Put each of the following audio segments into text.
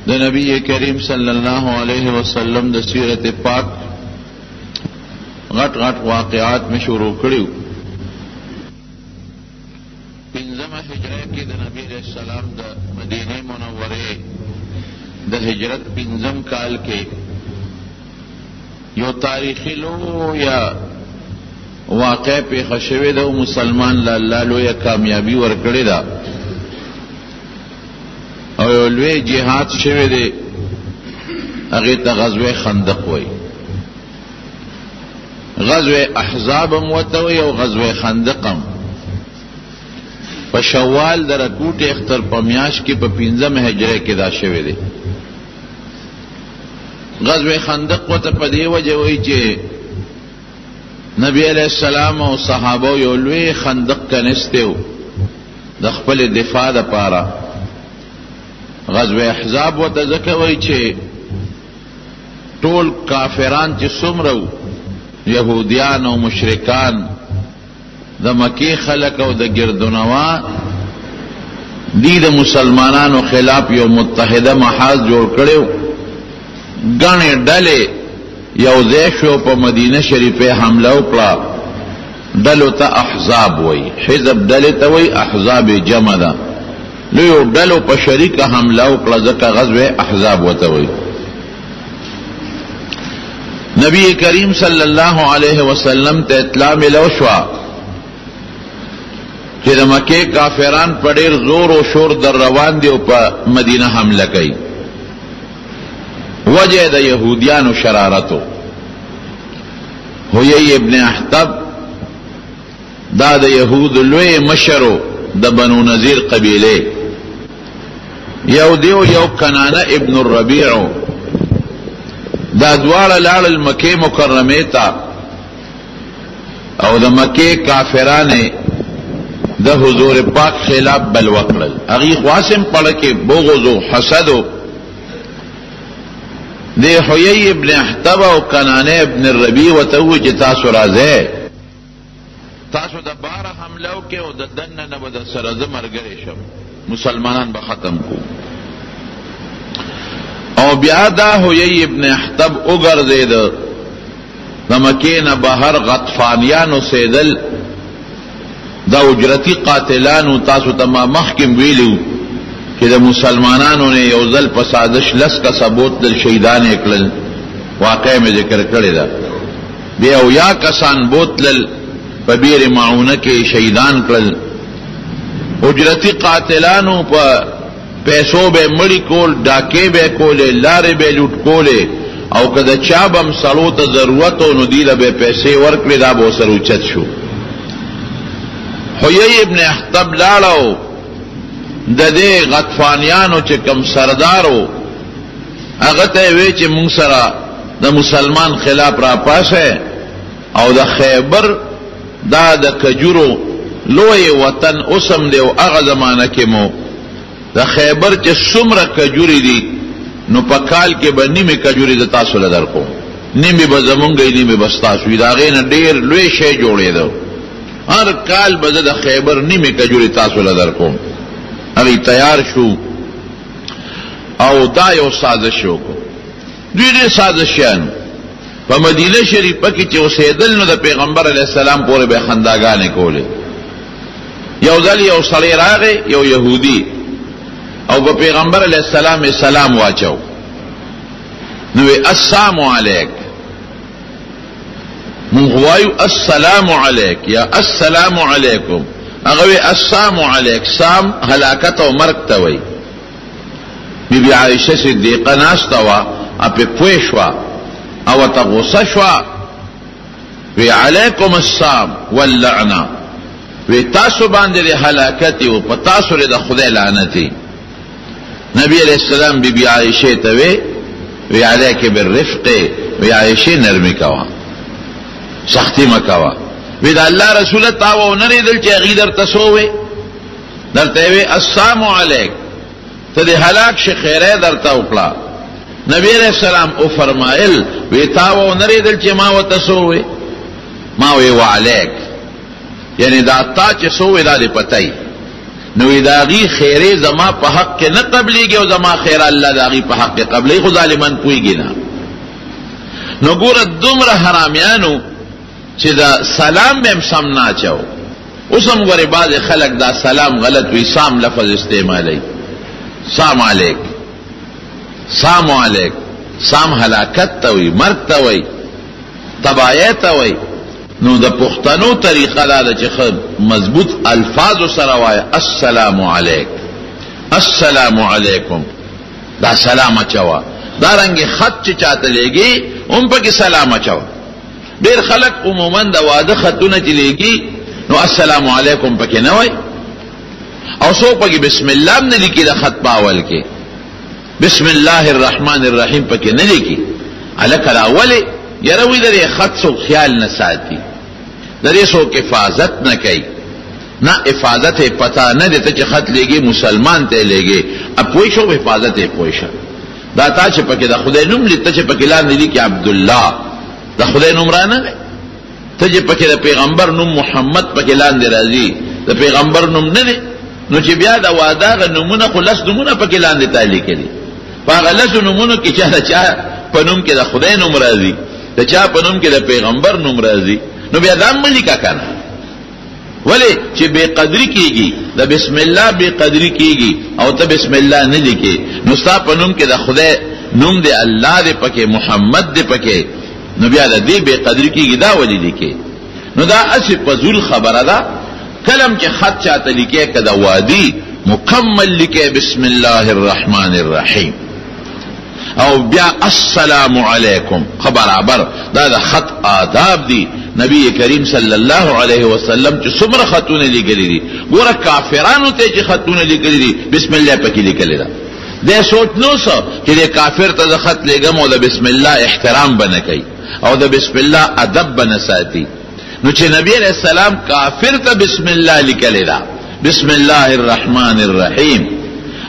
د نبی کریم صلی الله علیہ وسلم د سیرت پاک غټ غټ واقعات میں شروع کړیو. پنځمه هجره کې د نبی علیہ السلام د مدینه منوره د هجرت پنځم کال کې یو تاریخي لویه واقع پیښه شوې ده او مسلمان له الله لویه کامیابي ورکړې ده او یو لوی جهاد شوی دی، هغې ته غزوه خندق وایي. غزوه احزاب هم ورته وایي او غزوه خندق هم. په شوال د رکوټ اختر په میاشت کې په 15 هجره کې دا شوی دی. غزوه خندق ورته په دې وجه وایي چې نبی علیہ السلام او صحابه یو لوی خندق کنيسته د خپل دفاع لپاره. غزوه احزاب ورته ځکه وایي چې ټول کافران چې څومره یهودیان او مشرکان د مکی خلک او د گردونوا دی د مسلمانانو خلاف یو متحده محاذ جوړ کړو. ګڼې ډلې یو ځای شو په مدینه شریفه حمله وکړه. ډلو ته احزاب وایي، حزب ډلې ته وایي، احزاب جمع ده. لویو ډلو په شریکه حمله وکړه ځکه غزوه احزاب ورته وایي. نبی کریم صلی الله علیہ وسلم ته اطلاع ملو شوه چې د مکې کافران په ډېر زور او شور در روان دي او په مدینه حمله کوي. وجه د یهودیانو شرارتو. حیی ابن احتب دا د یهود لوی مشرو د بنو نذیر قبیله. یو دیو یو کنانه ابن الربیع دا دواړه لاړل مکې مکرمه ته او د مکې کافرانه د حضور پاک خلاف بل وکړل. هغه خاصم پړه کې بغض او حسد د حیی ابن احتب او کنانه ابن الربیع وته چې تاسو راځئ، تاسو د بار حمله وکړئ او د دنه نه به در سره زه ملګری شم، مسلمانان به ختم کو. او بیا دا حیی ابن احتب وګرځېد د مکې نه بهر غطفانیان اوسېدل. دا اجرتی قاتلانو تاسو ته ما مخکې ویلو چې د مسلمانانو نه یو ځل په سازش لس کسبوت دل شهیدان یې کړل. واقع مې ذکر کړی ده. بیا او یا کسان بوتلل په بیر معونه کې شهیدان کړل. اجرتی قاتلانو په پیسو به مړی کول، ډاکې به کولې، لارې به لوټ کولې او که د چا به هم سړو ته ضرورت و نو دی له به پیسې ورکړې، دا به ورسره اوچت شو. حیی ابن احتب لاړو د دې غطفانیانو چې کم سردارو هغه ته وی چې مونږ سره د مسلمان خلاف را پاسه او د خیبر دا د کجورو لوی وطن اوسم دی او هغه زمانه کې مو د خیبر چې څومره کجوري دي نو په کال کې به نیمه کجوري د تاسو له درکو، نیمه به زمونږ نیمه به ستاسو وي. د هغې نه ډېر لوی شی جوړېده. هر کال به زه د خیبر نیمه کجوري تاسو له درکوم. هغې تیار شو او دا یو سازش وکړو. دوی ډېر سازشیانو په مدینه شریفه کې چې اوسېدل نو د پیغمبر علیه السلام پورې به خنداګانې کولې. یو ځل یو سړی راغی، یو یهودي، او په پیغمبر علیه السلام سلام واچو. نو السلام علیک، مونږ وایو السلام علیک یا السلام علیکم، هغه وی السلام علیک. سام هلاکت او مرګ ته وایي. بی بی عایشه صدیقه ناسته وه، اپې پوه شوه او ته غصه شوه. وی علیکم السلام واللعنه، وی تاسو باندې د هلاکت او په تاسو د خدای لعنتي. نبی علیہ السلام بی بی عائشہ ته وی علیک بالرفق، وی عائشہ نرمی کوا، سختی مکوا. وی دا اللہ رسول تاو نری دل چی غیدر تسووی در تیوی السلام علیک تا دی حلاک شی خیره در تاوکلا. نبی علیہ السلام او فرمائل وی تاو نری دل چی ماو تسووی، ماوی وعلیک، یعنی دا تا چی سووی دا دی پتائی. نو داغي خیره زما په حق کې نه قبليږي او زما خیر الله داغي په حق کې قبلي، خو ظالمان پويږي نه. نو ګوره دومره حرامیانو چې دا سلام به سم نه چاو. اوس هم ګوره بعض خلک دا سلام غلط وي، سام لفظ استعمالي، سلام علیک، سلام علیک، سام هلاکت ته وي، مرګ ته وي، تباہی ته وي. نو د پښتنو طریقه دا چې مضبوط الفاظ سره وایي السلام علیک، السلام علیکم، دا سلام اچوا. دا رنګ خط چې چاته لګي هم پکې سلام اچوا. ډېر خلک عموما د واده خطونه چې لګي نو السلام علیکم پکې نه وایي، او څو پکې بسم الله نه لیکي د خط باول کې، بسم الله الرحمن الرحیم پکې نه لیکي. الک الاول یروي درې خط سو خیال نه ساتي، درې سو حفاظت نه کوي، نه حفاظت پتا نه دته چې خط لګي مسلمان ته لګي، اپوي شو حفاظت پوي شو. دا تا چې پکې د خدای نوم لته چې پکې لاندې لیکي عبد الله، د خدای نوم را نه ته چې پکې د پیغمبر نوم محمد پکې لاندې راځي، د پیغمبر نوم نه دی. نو چې بیا د واده غ نومونه خلاص نومونه پکې لاندې تعالی کړي، هغه لږ نومونه کې چا په نوم کې د خدای نوم راځي، د چا په نوم کې د پیغمبر نوم راځي، نو بیا دا ملیکا کنه. ولی چې بے قدری کیږي، د بسم الله بے قدری کیږي او ته بسم الله نه لیکي، نو ستا په نوم کې د خدای نوم دی الله دی پکې، محمد دی پکې، نو بیا د دې بے قدری کیږي. دا ولی لیکي؟ نو دا اسی فزول خبره ده. کلم چې خط چاته لیکي کدا وادي مکمل لیکي بسم الله الرحمن الرحیم او بیا السلام علیکم برابر. دا د خط آداب دی. نبی کریم صلی الله علیه وسلم چې څومره خطونه لیکلي دي، ګوره کافرانو ته چې خطونه لیکلي دي بسم الله پکې لیکلي ده. دا سوچ نو څه چې د کافر ته خط لګم او د بسم الله احترام بنه کوي او د بسم الله ادب بنه ساتي. نو چې نبی علیہ السلام کافر ته بسم الله لیکلی دا، بسم الله الرحمن الرحیم.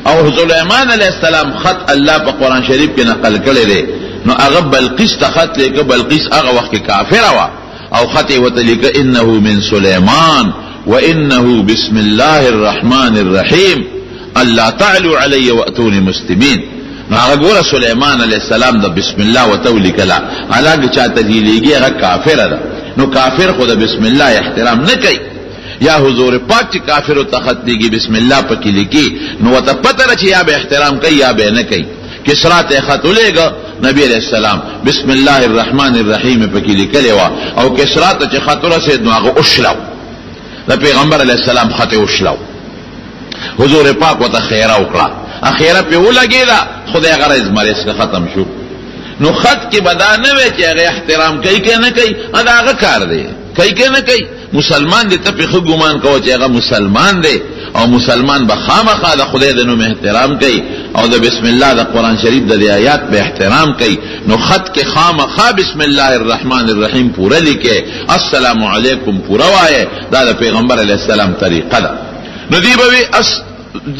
او سلیمان علیہ السلام خط الله په قرآن شریف کې نقل کړی دی. نو هغه بلقیس ته خط لیکه، بلقیس هغه وخت کې کافره وه، او خط یې ورته لیکه انه من سلیمان وانه بسم الله الرحمن الرحیم الله تعلوا علی واتونی مسلمین. نو هغه ګوره سلیمان علیہ السلام د بسم الله ورته ولیکله، هغه چاته لیکي هغه کافره ده. نو کافر خود بسم الله احترام نه کوي. یا حضور پاک چې کافر ته خط دیږي بسم الله پکې لیکي، نو وته پته چې یا به احترام کوي یا به نه کوي. کسرا ته خط ولېګا نبی علیہ السلام بسم الله الرحمن الرحیم پکې لیکلی و، او کسرا ته چې خط ورسېد نو هغه اوشلو، د پیغمبر علیہ السلام خط اوشلو. حضور پاک وته خیره وکړه، اخیره په ولګیدا، خدای غرض مریض ختم شو. نو خط کې بدا نه وي چې هغه احترام کوي که نه کوي، دا هغه کار دی، کوي که نه کوي. مسلمان دی ته په خو ګمان کوو چې هغه مسلمان دی، او مسلمان به خامخا د خدای د نوم احترام کوي او د بسم الله د قرآن شریف د آیات به احترام کوي. نو خط کې خامخا بسم الله الرحمن الرحیم پورا لیکي، السلام علیکم پورا وایي. دا د پیغمبر علیہ السلام طریقه ده. نو دی به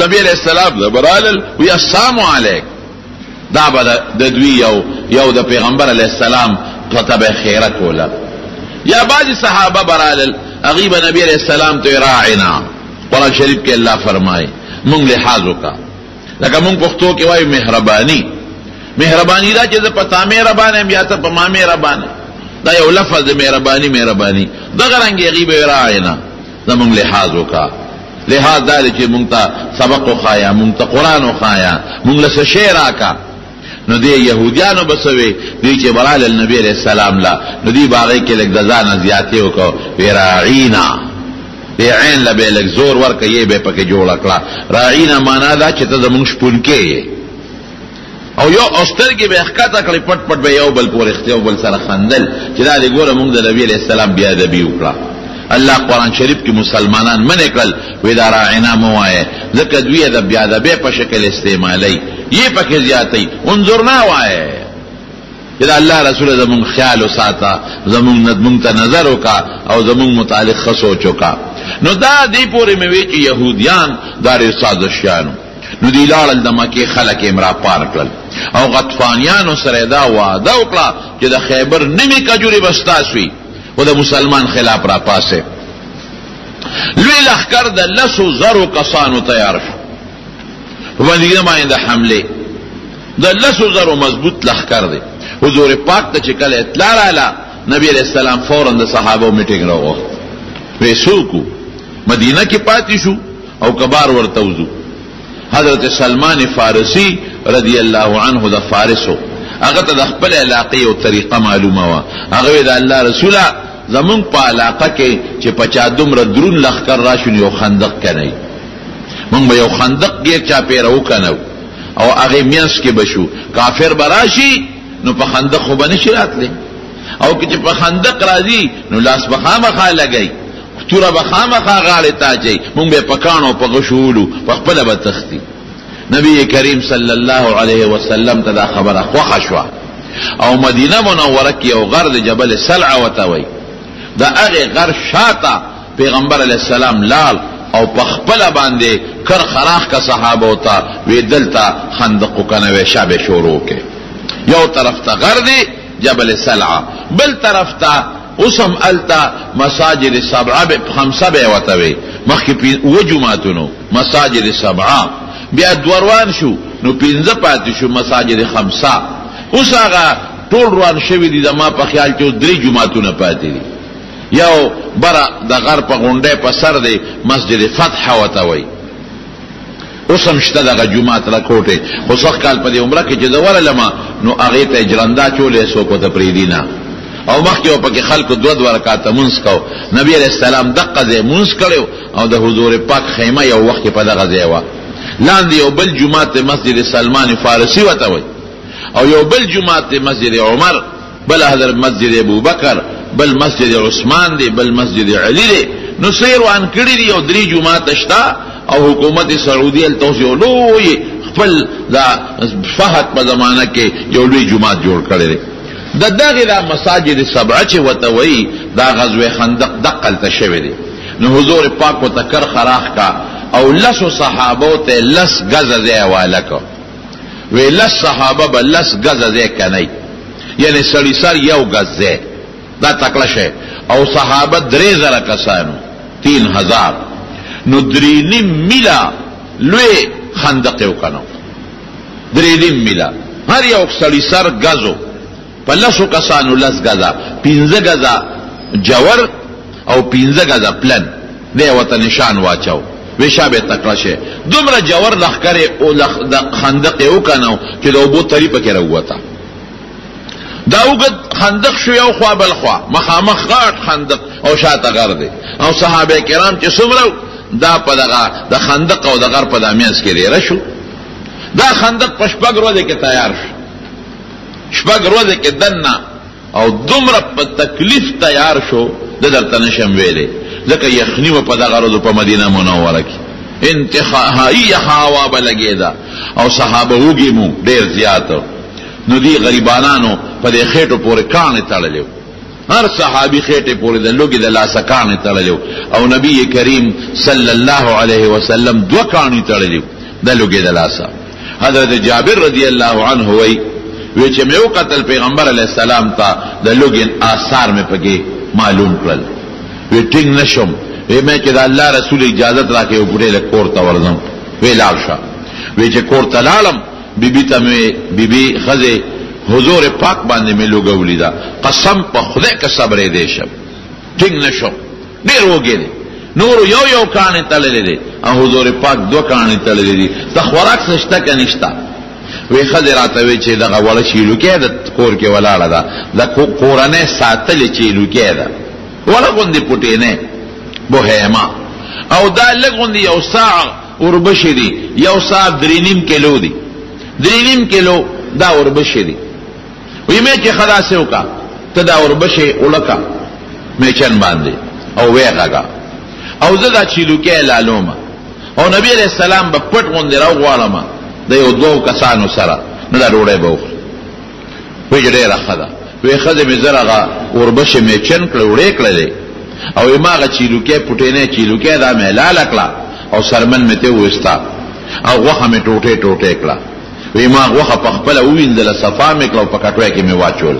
نبی علیہ السلام د برالل وی السلام علیک، دا به د دوی یو د پیغمبر علیہ السلام ته خیره کوله. یا بعض صحابه برالل غیب نبی علیہ السلام ته راعنا. قرآن شریف کې الله فرمایي مونږ لحاظ وکړه، لکه مونږ پښتو کې وایي مهرباني. مهرباني دا چې په تا مهربان یم یا ته په ما مهربان، دا یو لفظ د مهرباني. مهرباني دغه رنګ غیب راعنا، دا مونږ لحاظ وکړه. لحاظ دا چې مونږ ته سبق وخایا، مونږ ته قرآن وخایا، مونږ له شی راکا. نو دی یهودیانو بسوي دی چې برال النبی علیہ السلام لا، نو دی باغی کې لږ د ځانه زیاتې وکړو، وراعینا دی عین له به لږ زور ورکه یې به پکې جوړه کړه. راعینا معنا دا چې ته زمونږ شپونکې یې، او یو سترګې به ښکته کړې، پټ پټ به یو بل پورې اخته یو بل سره خندل چې دا دی ګوره مونږ د نبی علیہ السلام بیا ادبي وکړه. الله قرآن شریف کې مسلمانان منع کړل وی دا راعینا مو وایه، ځکه دوی د بیا ادبۍ په شکل استعمالوي، یہ پکې زیاتې انظرنا وایه چې دا الله رسول زمونږ خیال وساته، زمونږ ته نظر وکا او زمونږ متعلق ښه سوچ وکا. نو دا دی پورې مې وی چې یهودیان دا ډېر سازشیانو. نو دی لاړل د مکې خلک یې را پار کړل، او غطفانیانو سره دا وعده وکړه چې د خیبر نوې کجورې به ستاسو وي، و د مسلمان خلاف را پاسه. لوی لخکر د 10,000 کسانو تیار شو په مدینه باندې د حمله د 10,000 مضبوط لخکر دی. حضور پاک ته چې کله اطلاع رااله نبی علیہ السلام فوراً د صحابه میټینګ راوغوښت وی سوکو مدینه کې پاتې شو او کبار ورته وزو. حضرت سلمان فارسی رضی الله عنه د فارسو هغه ته د خپل علاقې او طریقه معلومه وا. هغه د الله رسوله زمون په علاقه کې چې پچا دومره درون لخر راشون یو خندق کني مونږ به یو خندق غیر چا پیرو کنو او هغه میاس کې بشو کافر براشي نو په خندق خو باندې شراتله او چې په خندق راځي نو لاس بخامخه لګي تورا بخامخه غاړه تاجي مونږ به پکانو په غشولو په خپل به تختی. نبی کریم صلی الله علیه وسلم ته دا خبره خوښه شو او مدینه منوره کې یو غر د جبل سلع وتوي دا هغه غر شاته پیغمبر علیہ السلام لال او په خپل باندې کر خراخ کا صحابه وتا وی دلتا خندق کنه وی شابه شروع کې یو طرف ته غر دی جبل سلع بل طرف ته اسم التا مساجد سبعه خمسه به وتوي مخکې و جمعتونو مساجد سبعه بیا دوروان شو نو پینځه پاتې شو مساجد خمسه. اوس هغه ټول روان شوی دي زما په خیال کې 3 جمعتونه پاتې دي. یو برا د غر په غونډه په سر دی مسجد فتح وتوي اوسم شته دغه جمعات را کوټه خو څخه کال په دې عمره کې چې زوال لما نو هغه ته جرنده چولې سو کو ته پریدینا او مخکې په کې خلکو 2 رکعات منځ کو. نبی علیہ السلام دغه ځای منځ کړو او د حضور پاک خیمه یو وخت په دغه ځای و لاندې یو بل جمعات مسجد سلمان فارسی وتوي او یو بل جمعات مسجد عمر بل حضرت مسجد ابوبکر بل مسجد عثمان دی بل مسجد علی دی. نو سیر وان کړی دی او 3 جمعات شتا او حکومت سعودی التوسیو لوی خپل دا فهد په زمانہ کې یو لوی جمعات جوړ کړی دی. د دغه د مساجد سبعه چې وتوي دا غزوه خندق دقل ته شوی دی. نو حضور پاک و تکر خراخ کا او 10 صحابه ته 10 غز ځای والکو وی 10 صحابه بل 10 غز ځای کني یعنی سړی سر یو غز ځای دا تکلشه او صحابه 3000 کسانو 3000 نو 3.5 میلا لوی خندق یو کنو 3.5 میلا هر یو سړی سر غزو په 10 کسانو 10 غزا 15 غزا جوور او 15 غزا پلن دی وته نشان واچو وشابه تکلشه دومره جوور لخر او خندق یو کنو چې د ابو طریق کې راوته دا وګد خندق شو یو خوا بل خوا مخامخ غاټ خندق او شاته غر دی او صحابه کرام چې څومره دا په دغه د خندق او د غر په دامیانس کې لري شو. دا خندق په شپږ ورځې کې تیار شو شپږ ورځې کې دنه او دومره په تکلیف تیار شو د درته نشم ویلې ځکه یخنی و په دغه ورځو په مدینه منوره کې انتهایی هوا به لګېده او صحابه وږي مو ډېر زیات نو دی غریبانانو په دې خېټو پورې کانې تړلې هر صحابي خېټې پورې د لوګي د لاسه کانې تړلې او نبی کریم صلی الله علیه وسلم 2 کانې تړلې د لوګي د لاسه. حضرت جابر رضی الله عنه وی چې مې وکتل پیغمبر علیه السلام ته د لوګي آثار مې پکې معلوم کړل وی ټینګ نشم وی مې چې د الله رسول اجازه راکې او پورې له کور ته ورځم وی لاړ شه وی چې کور ته لاړم بیبي ته مې بیبي خزه حضور پاک باندې مې لوګولې دا قسم په خدای که صبر دې شم ټینګ نشم ډېر وګړي نور یو کانې تړلې دي او حضور پاک 2 کانې تړلې دي د خوراک نشته کې نشته وی خزه راته وی چې دغه وړه شیلو کې د کور کې ولاړه ده د قرانه ساتل چیلو کې ده ولا غوندي پټې نه بوهما او دا لګوندي یو ساعه وربشري یو ساعه 3.5 کیلو دي 3.5 کیلو دا وربشري وی مې چې خلاص وکا ته دا وربشي ولکا مې چن باندې او وېغاګه او زه دا چیلو کې لالومه او نبی علیہ السلام په پټ غوندي راو غواړم د یو 2 کسانو سره نو دا ډوړې به وخوري وی ډېر راخدا وی خزه مې زرغه وربشه مې چن کړې کړلې او ماغه چیلو کې پټینه چیلو کې دا مې لاله کړه او سرمن مې ته وستا او غوخه مې ټوټه کړه وی ما غوخه په خپل ویندله صفا مې کړه په کټوي کې مې واچول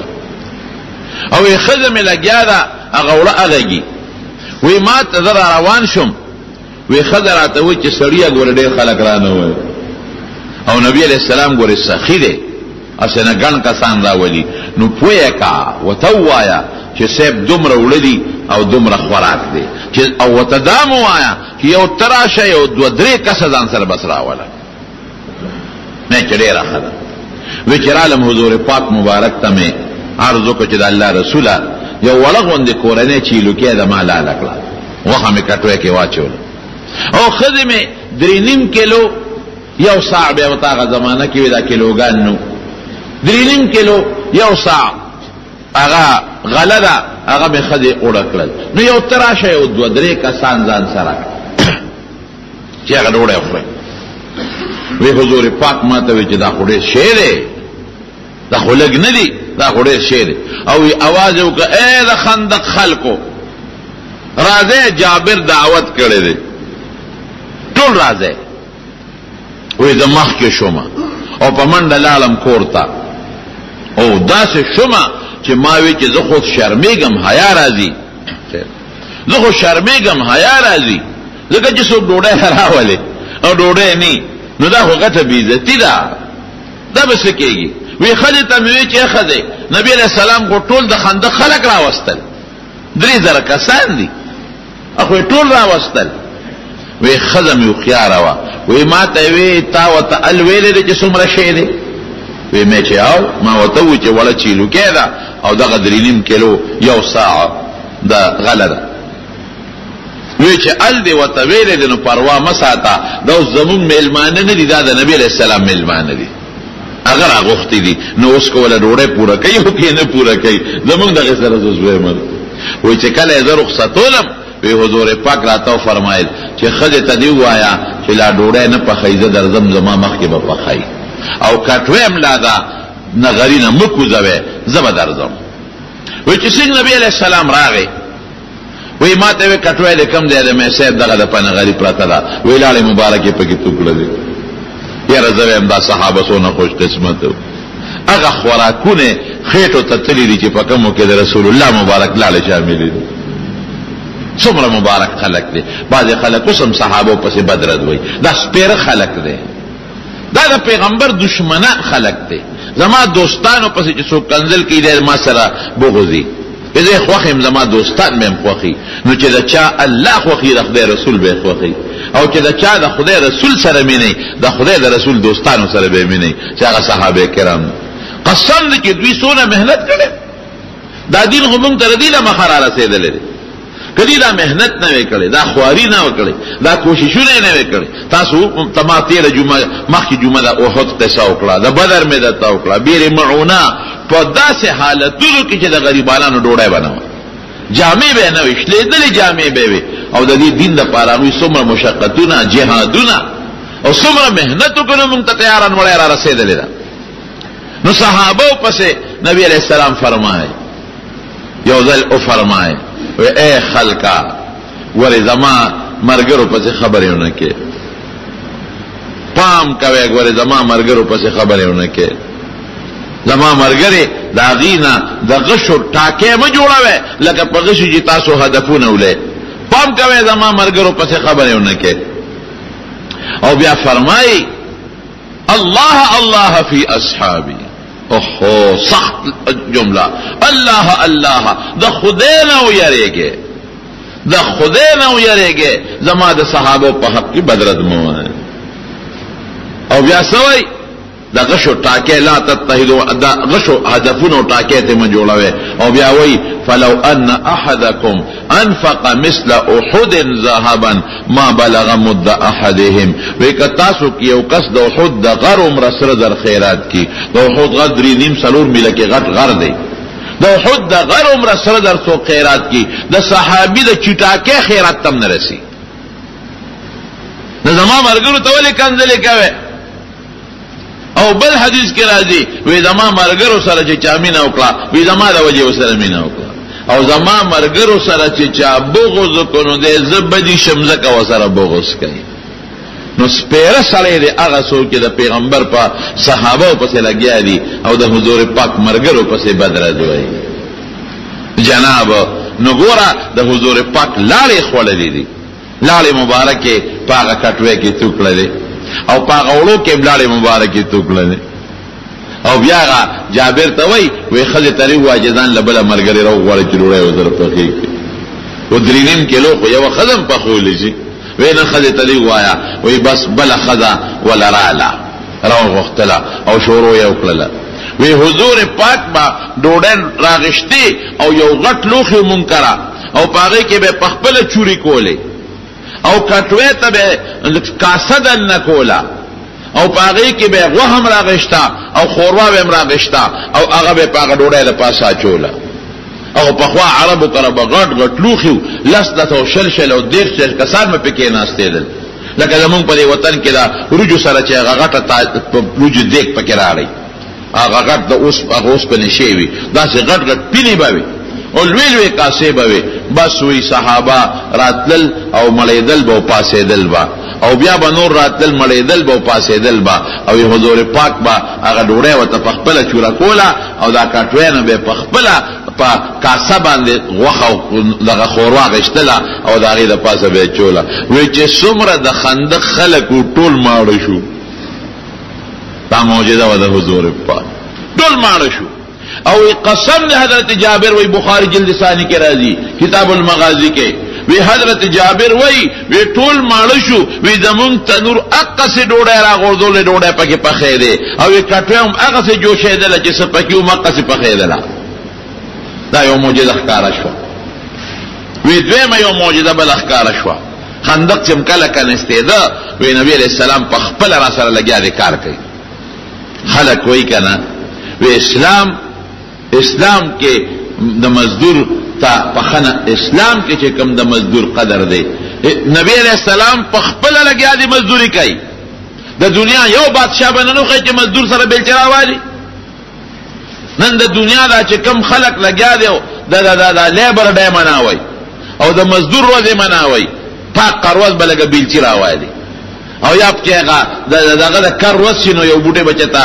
او خزه مې لګیا دا هغه وړه اغږي وی ما ته زه را روان شم وی ښځه راته وایي چې سړیه ګوره ډېر خلک رانه وایي او نبی علیہ السلام ګوره سخي دی اسې نه ګڼ کسان راولي نو پویه کا ورته ووایه چې صاحب دومره وړه دي او دومره خوراک دی او ورته دا مو وایه چې یو ته راشه یو دوه درې کسه ځان سره بس راوله نه چې ډېره ښه ده وی چې رالم حضور پاک مبارک ته مې عرض وکړه چې د الله رسوله یو وړه غوندې کورنۍ چیلوکې د ما لاله کړه غوښه مې کټوۍ کې واچوله او ښځې مې 3.5 کیلو یو ساع بیا ورته هغه زمانه کې وي دا کیلوګان نو 3.5 کیلو یو ساع هغه غله ده هغه مې ښځې اوړه کړل نو یو ته راشه یو دوه درې کسان ځان سره چې هغه ډوډۍ وخورئ وی حضور پاک ما ته وی چې دا خو ډېر شی دی دا خو لږ نه دي دا خو ډېر شی دی او وی اواز یې وکړه ای د خندق خلکو راځئ جابر دعوت کړی دی ټول راځئ وی زه مخکې شومه او په منډه لاړم کور ته او داسې شومه چې ما وی چې زه خو شرمېږم حیا راځي زه خو شرمېږم حیا راځي ځکه چې څوک ډوډۍ راولې او ډوډۍ نه نو دا خو غټه بېعزتي ده دا به څه کېږي وی ښځې ته مې وی چې ښځې نبي علیه السلام خو ټول د خندق خلک راوستل 3,000 کسان دي خو یې ټول راوستل وی ښځه مې هوښیاره وه وی ما ته یې وی تا ورته ال ویلی دی چې څومره شی دی وی مې چې او ما ورته ووی چې وړه چیلوکې ده او دغه 3.5 کیلو یو ساعه د غله ده وی چې ال دی ورته ویلی دی نو پروا مه ساته دا اوس زمونږ میلمانه نه دي دا د نبي علیه السلام میلمانه دي هغه راغوښتي دي نو اوس کوله ډوډۍ پوره کوي او که نه پوره کوي زمونږ دغې سره زه زویمه وی چې کله یې زه رخصتولم وی حضور پاک راته فرمایل چې ښځې ته دې ووایه چې لا ډوډۍ نه پخوي زه درځم زما مخکې به پخوي او کټوۍ هم لا ده نغري نه مه کوزوې زه به درځم وی چې څنګه نبي علیه السلام راغی وی ما ته وی کټوۍ دې کم دی د مې صاحب دغه د پنغري پرته ده وی لاړې مبارکې پکې توکړه دي یاره زه وایم دا صحابه څونه خوش قسمت و هغه خوراکونه خېټو ته تللي دي چې په کومو کې د رسول الله مبارک لاړې شاملې دي څومره مبارک خلق دی بعضې خلق اوس هم صحابو پسې بدرد وایي دا سپېره خلق دی دا د پیغمبر دشمنان خلق دی زما دوستانو پسې چې څوک کنځل کوي دی ما سره بغضي زه خوښ یم زما دوستان مې هم خوښي نو چې د چا الله خوښي د خدای رسول به یې خوښي او چې د چا د خدای رسول سره مینئ د خدای د رسول دوستانو سره به یې مینئ چې هغه صحابه کرام قسم دی چې دوی څونه محنت کړی دا دین خو موږ ته د دې له مخه را رسېدلی دی کدی دا محنت نه وی کړی دا خواري نه وکړي دا کوششونه نه وی کړی تاسو تما تیر جمعه مخکې جمعه د احد قصه وکړه د بدر مې درته وکړه بیر معونه په داسې حالتونو کې چې د غریبانو ډوډۍ بنوه جامې به نه وي شلېدلې جامې به وي او د دې دین دپاره هغوی څومره مشقتونه جهادونه او څومره محنت وکړو موږ ته تیاران وړی را رسېدلې ده نو صحابو پسې نبی علیه السلام فرمایي یو ځل وفرمایي وی اے خلقا ولی زما مرگرو پسی خبری اونکے پام کوئے ولی زما مرگرو پسی خبری اونکے زما مرگری دا غینا دا غشو ٹاکے ما جوڑاوے لکا پا غشو جی تاسو هدفون اولے پام کوئے زما مرگرو پسی خبری اونکے او بیا فرمائی اللہ اللہ فی اصحابی اوہو سخت جملہ اللہ اللہ دا خدینا ویریگے دا خدینا ویریگے زما دا صحابو پا حق کی بدرد موان او بیا سوئی دا غشو ٹاکے لا تتحدو دا غشو هدفونو ٹاکے تے من جوڑاوے او بیا وی فلو ان احدکم انفق مثل احد ذهبا ما بلغ مد احدهم وی کتاسو کی او کس دا احد دا غر عمر سر در خیرات کی دا احد غر 3.5 سلور ملکی غٹ غر دی دا احد دا غر عمر سر در سو خیرات کی دا صحابی دا چٹاکے خیرات تم نرسی دا زمان مرگرو تولی کنزلی کوئے او بل حدیث کې راځي وې زما مرګرو سره چې چا مینه وکړه وې زما د وجه سره مینه وکړه او زما مرګرو سره چې چا بغض وکړو دې زبدي شمزکه وسره بغض کوي نو سپیره سړی دی هغه څوک چې د پیغمبر په صحابه پسې لګیا دي او د حضور پاک مرګرو پسې بدرد وایي جناب نو ګوره د حضور پاک لاړې خوړلې دي، لاړې مبارکې په هغه کټوې کې تو کړلې او په هغه وړو کې لاړې مبارکې تو کړلې. او بیا هغه جابر ته وایي ښځې ته ووایه ځان له بله ملګرې راوغواړه چې ډوډۍ ورسره پخې کړي. و 3.5 کیلو خو یوه ښځه هم پخولی شي. وی نه ښځې ته ووایه وایي بس بله ښځه وله راله راوغوښتله او شروع یې وکړله. وی حضور پاک با ډوډۍ راغشتې او یو غټ لوښی مونږ کړه او په هغې کې به په خپله چوري کولې او کټوې ته به کاسه دننه کوله او په هغې کې به غوښه هم راغشته او ښوروا به هم راغشته او هغه به په هغه ډوډۍ د پاسه اچوله. او پخوا عربو کره به غټ غټ لوښي و 10 او 20 او 30 کسان به پکې ناستېدل. لکه زمونږ په دې وطن کې دا وریجو سره چې هغه غټه وریجو دیګ پکې راغی، هغه غټ د اوسپنې شی وي، داسې غټ غټ پینې به وي او لوی لوی کاسې به وي. بس وی صحابه راتلل او مړېدل به او پاسېدل به او بیا به نور راتلل مړېدل به او پاسېدل به او حضور پاک به هغه ډوډۍ ورته په خپله چوره کوله او دا کټوۍ نه به په خپله په کاسه باندې غوښه او دغه ښوروا غشتله او د هغې د پاسه به یې چوله. وایي چې څومره د خندق خلک و ټول ماړه شو. دا معجزه وه د حضور پاک، ټول ماړه شو. او قسم د حضرت جابر وی بخاری جلد ثانی کې راځي کتاب المغازی کې وی حضرت جابر وی ټول ماړه شو. وی زمونږ تنور اقصې ډوډۍ راغورځولې ډوډۍ پکې پخې دی او وی کټوۍ هم هغسې جوشېدله چې څه پکې هم هغسې پخېدله. دا یو معجزه ښکاره شوه. وی دویمه یو معجزه بله ښکاره شوه. خندق چې کله کنستېده وی نبی علیه السلام په خپله را سره لګیا دی کار کوي. خلق وی که نه وی اسلام کې د مزدور تا پخنه اسلام کې چې کم د مزدور قدر دی. نبی علیہ السلام په خپل لګیا دی مزدوری کوي. د دنیا یو بادشاہ بننو خو چې مزدور سره بیلچه راوالي. نن د دنیا دا چې کم خلق لګیا دی دا لیبر ډے مناوي او د مزدور ورځې مناوي پاک قروز بلګه بیلچه راوالي او یا پکې هغه دغه د کار ورځ نو یو بوټي بچتا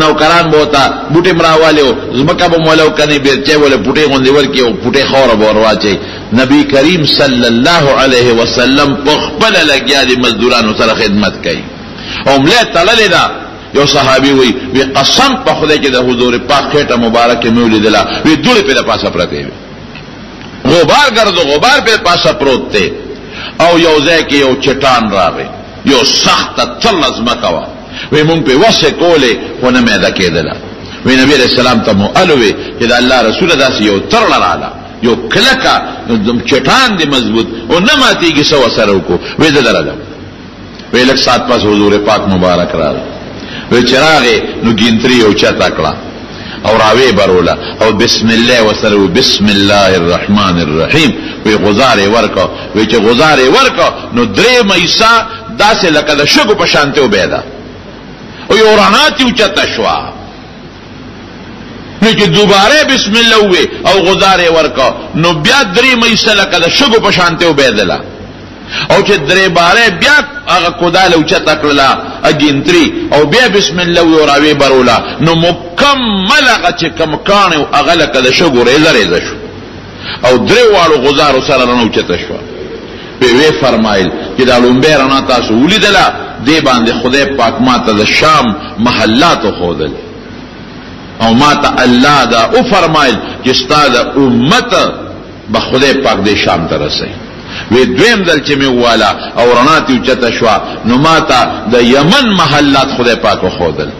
نوکران بوتا بوټي مراوالیو زمکه به مولو کني بیرچه ولا بوټي غوندې ورکی او بوټي خوره به ورواچي. نبی کریم صلی الله علیه وسلم په خپل لګیا دي مزدورانو سره خدمت کوي. او ملې تړلې ده. یو صحابي وی قسم په خدای کې د حضور پاک خېټه مبارکه مې ولیدله وی دوړې په پاسه پرته وي، غبار ګرځو غبار په پاسه پروت دی او یو ځای کې یو چټان راغی یو سخت تلز مکوا وی مونږ په وسه کولې خو نه مېده کېدله. وی نبی علیہ السلام ته مو الوي چې د الله رسول داسې یو تر لراله یو کلکه چټان دی مضبوط او نه ماتېږي سو سره وکړو. وی د درله وی لږ سات پس حضور پاک مبارک راغی. وی چراغې نو ګینتري یو چته کړه او راوی بروله او بسم الله وسره بسم الله الرحمن الرحیم وی غزارې ورکو. وی چې غزارې ورکو نو 3 مېسا داسې لکه د شګو په شانته وبېده او یو رڼاتي اوچته شوه. نو چې دوباره بسم الله وی او غزارې ورکو نو بیا 3 مېسا لکه د شګو په شانته وبېدله او چې 3 باره بیا هغه کوداله اوچته کړله اګینتري او بیا بسم الله وی راوی بروله نو مکمل هغه چې کم کاڼې هغه لکه د شګو ریزه ریزه شو او 3 واړو غزارو سره رڼا اوچته شوه. وی فرمایل چې دا لومبه رڼا تاسو ولیدله دې باندې خدای پاک ماته د شام محلات ښودل او ماته الله دا او فرمایل چې ستا د امت به خدای پاک دې شام ته رسوي. وی دویم دل چې مې والا او رڼا تی اوچته شوه نو ماته د یمن محلات خدای پاک ښودل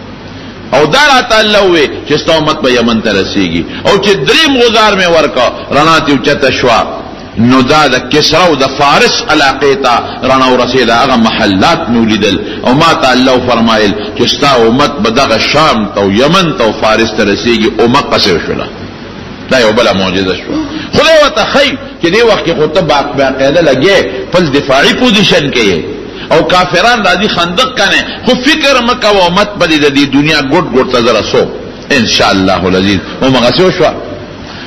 او دا راته الله وی چې ستا امت به یمن ته رسیږي. او چې 3 غزار مې ورکا رڼا تی اوچته شوه نو دا د کسرا او د فارس علاقې ته رڼا ورسېده هغه محلات مې ولیدل او ما ته الله فرمایل چې ستا امت به دغه شام ته او یمن ته او فارس ته رسیږي او مقصر شوله. دا یو بله معجزه شوه. خدای ورته ښیي چې دې وخت کې خو ته باقاعده لګې خپل دفاعي پوزیشن کې یې او کافران راځي خندق کنه خو فکر مه کوه امت به د دې دنیا ګوټ ګوټ ته زه رسو انشاءالله العزیز. همغسې وشوه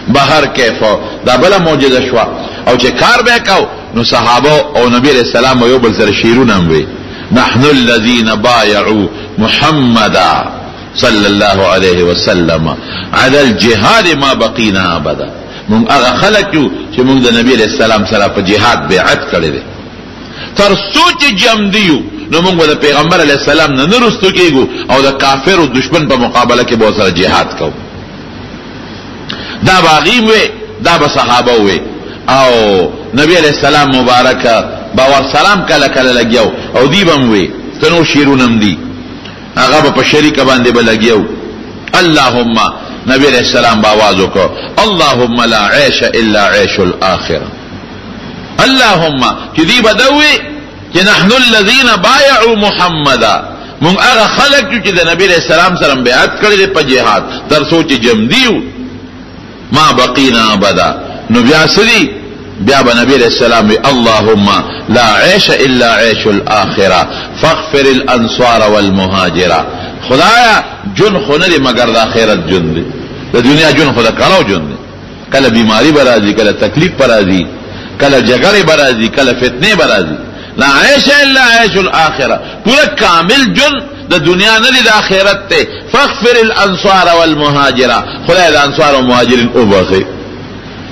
بهر کیف دا بله معجزه شوه. او چې کار به کو نو صحابه او نبی علیہ السلام یو بل سره شعرونه هم وی نحن الذين بايعوا محمدا صلی الله علیه وسلم علی الجهاد ما بقینا ابدا مونږ هغه خلک یو چې مونږ د نبی علیہ السلام سره په جهاد بیعت کړی دی تر سوچ جم دیو نو مونږ د پیغمبر علیہ السلام نه نرستو کېږو او د کافر او دشمن په مقابله کې به سره جهاد کوو دا باغیم وي دا به صحابه وي او نبی علیہ السلام مبارک باور سلام کله کله لګیاو او دی بم وي تنو شیرونم دی هغه په شریک باندې بلګیاو اللهم نبی علیہ السلام باواز وکړو اللهم لا عيش الا عيش الاخره اللهم چې دی بدوي چې نحن الذين بايعوا محمدا مونږ هغه خلک چې د نبی علیہ السلام سره بیعت کړی په جهاد تر سوچ جم دیو ما بقینا ابدا نو بیا سری بیا نبی علیہ السلام اللهم لا عيش الا عيش الاخره فاغفر الانصار والمهاجر خدایا جن خونه مگر د اخرت جن دی د دنیا جن خدا کړهو جن دی کله بیماری برازي کله تکلیف برازي کله جګړه برازي کله فتنه برازي لا عيش الا عيش الاخره پورا کامل جن د دنیا نه د اخرت ته فاغفر الانصار والمهاجر خدای د انصار او مهاجرین او بخي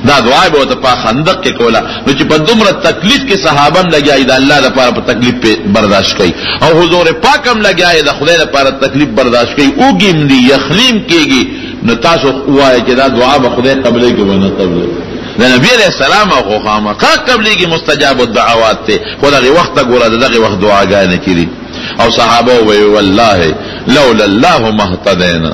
دا دعا به ته په خندق کې کولا نو چې په دومره تکلیف کې صحابه هم لګیای د الله لپاره په تکلیف په برداشت کوي او حضور پاک هم لګیای د خدای لپاره تکلیف برداشت کوي او ګیم دی یخلیم کېږي نو تاسو وایي چې دا دعا به خدای قبلې کې ونه قبلې د نبی علیہ السلام او خامخا قبلې کې مستجاب الدعوات ته خدای وخت ګوره دغه وخت دعاګانې کړي او صحابه وی والله لولا الله ما اهتدينا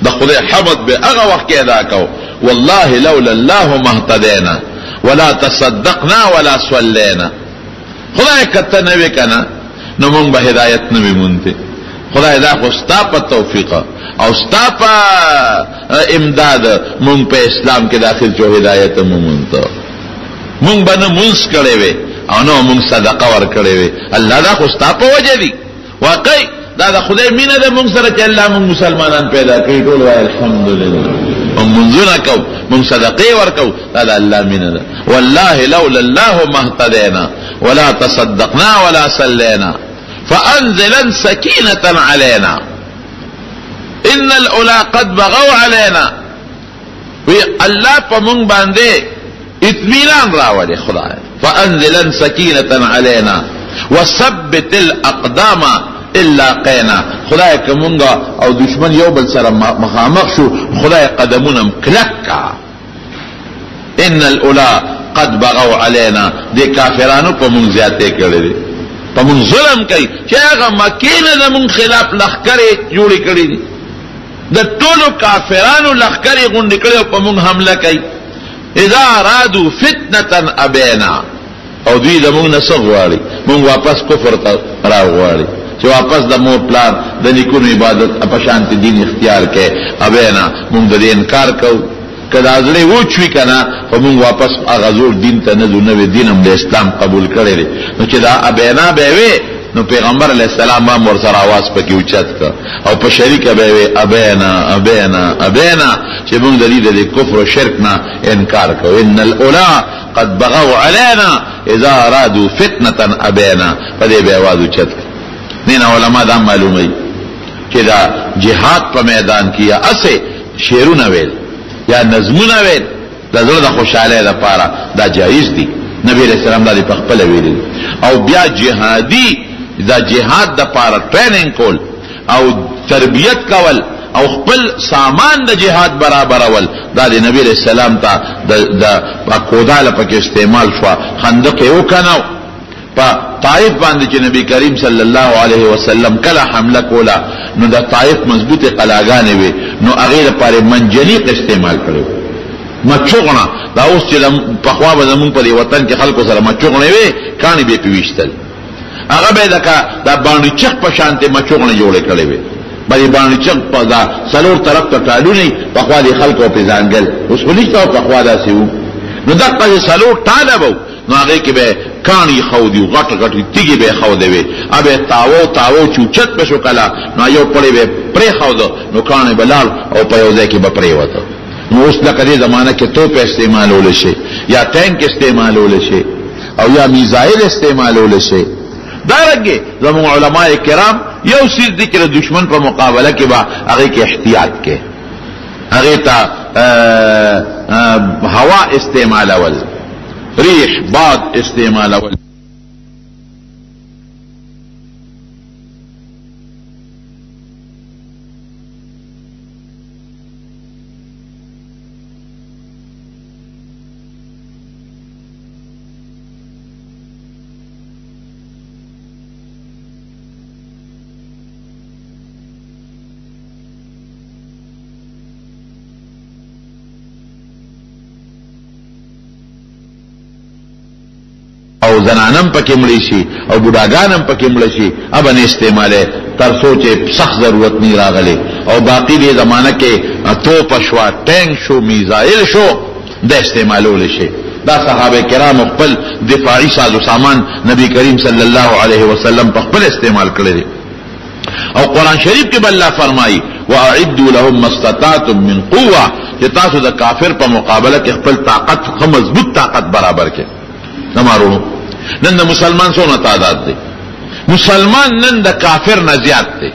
د خدای حمد به هغه وخت کې ادا کو والله لولا الله ما اهتدينا ولا تصدقنا ولا صلينا خدای کته نه وکنا نو مونږ به هدایت نه مونته خدای دا خو ستا په توفیق او ستا په امداد مونږ په اسلام کې داخل شو هدایت مونته مونږ باندې مونږ کړي وي او نو مونږ صدقه ور کړې وي الله دا خو ستا په وجه دي واقعي دا د خدای مینه ده مونږ سره چې الله مونږ مسلمانان پیدا کړی ټول وای الحمدلله مونږونه کو مونږ صدقه ور کو دا د الله مینه ده والله لولا الله ما اهتدينا ولا تصدقنا ولا صلينا فانزلا سكينه علينا ان الاولى قد بغوا علينا وی الله په مونږ باندې اطمینان راوړي خدای فانزلا سكينه علينا وثبت الاقدام الا قینا خدای کومنګا او دشمن یو بل سره مخامخ شو خدای قدمونم کلکا ان الاولى قد بغوا علينا دي کافرانو په مونږ زیاته کړی دي په مونږ ظلم کوي چې هغه مکینه د مونږ خلاف لخرې جوړې کړې دي د ټولو کافرانو لخرې غونډې کړې په مونږ حمله کوي اذا ارادوا فتنه ابینا او دوی د مونږ نه سغواړي مونږ واپس کفر ته راوغواړي چې واپس د مور پلان د نیکونو عبادت په شانت دین اختیار کړي ابینا مونږ د انکار کوو کله ازلې وچوي کنه خو مونږ واپس اغازور دین ته نه نو دین هم د اسلام قبول کړي نو چې دا ابینا به وي نو پیغمبر علیہ السلام هم ور سره आवाज پکې اوچت کا او په شریک به وي ابینا ابینا ابینا چې مونږ د دې د کفر او شرک نه انکار کوو ان الاولى قد بغوا علينا اذا ارادوا فتنه ابينا فدې به आवाज اوچت دین علماء دا معلومي چې دا جهاد په میدان کې یا اسه شعرونه ویل یا نظمونه ویل د زړه د خوشاله لپاره دا جایز دي نبی رسول الله د خپل ویل او بیا جهادي دا جهاد د لپاره ټریننګ کول او تربیت کول او خپل سامان د جهاد برابر اول دا د نبی رسول الله ته د کوډاله پکې استعمال شو خندق یو کناو په طائف باندې چې نبی کریم صلی الله علیه وسلم کله حمله کولا نو د طائف مضبوطه قلاګانې وي نو هغه لپاره منجنیق استعمال کړو مچوغنا دا اوس چې په خوا به زمون په وطن کې خلکو سره مچوغنه وي کانی به پیوشتل هغه به دا باندې چخ په شانته مچوغنه جوړه کړې وي بلې باندې چخ په دا سلور طرف ته ټالونی په خوا دي خلکو په ځانګل اوس ولې ته په خوا داسې وو نو دغه سلور ټالبو نو هغه کې به کانی خو دی غټ غټ تیږي به خو دی ابه تاو چوچت په شو کلا نو یو پړې به پرې خو دو نو کانی بلال او په یو ځای کې به پرې وته نو اوس د کدي زمانہ کې توپ استعمالول شي یا ټانک استعمالول شي او یا میزایل استعمالول شي دارنګه زموږ علماء کرام یو سیز ذکر دشمن په مقابله کې با هغه کې احتیاط کې هغه ته هوا استعمالول، ریح باد استعمالول. او زنانم پکې مړی شي او بوډاګانم پکې مړ شي، اب نه استعماله تر سوچې سخت ضرورت نه راغلی. او باقی دې زمانہ کې توپ شو، ټینک شو، میزایل شو، د استعمالول شي. دا صحابه کرام خپل دفاعي ساز و سامان نبی کریم صلی الله علیه وسلم په خپل استعمال کړی. او قرآن شریف کې الله فرمایي واعدوا لهم ما استطعتم من قوه، چې تاسو د کافر په مقابله کې خپل طاقت، خو مضبوط طاقت برابر کړئ. نمارو نن د مسلمان څونه تعداد دی؟ مسلمان نن د کافر نه زیات دی.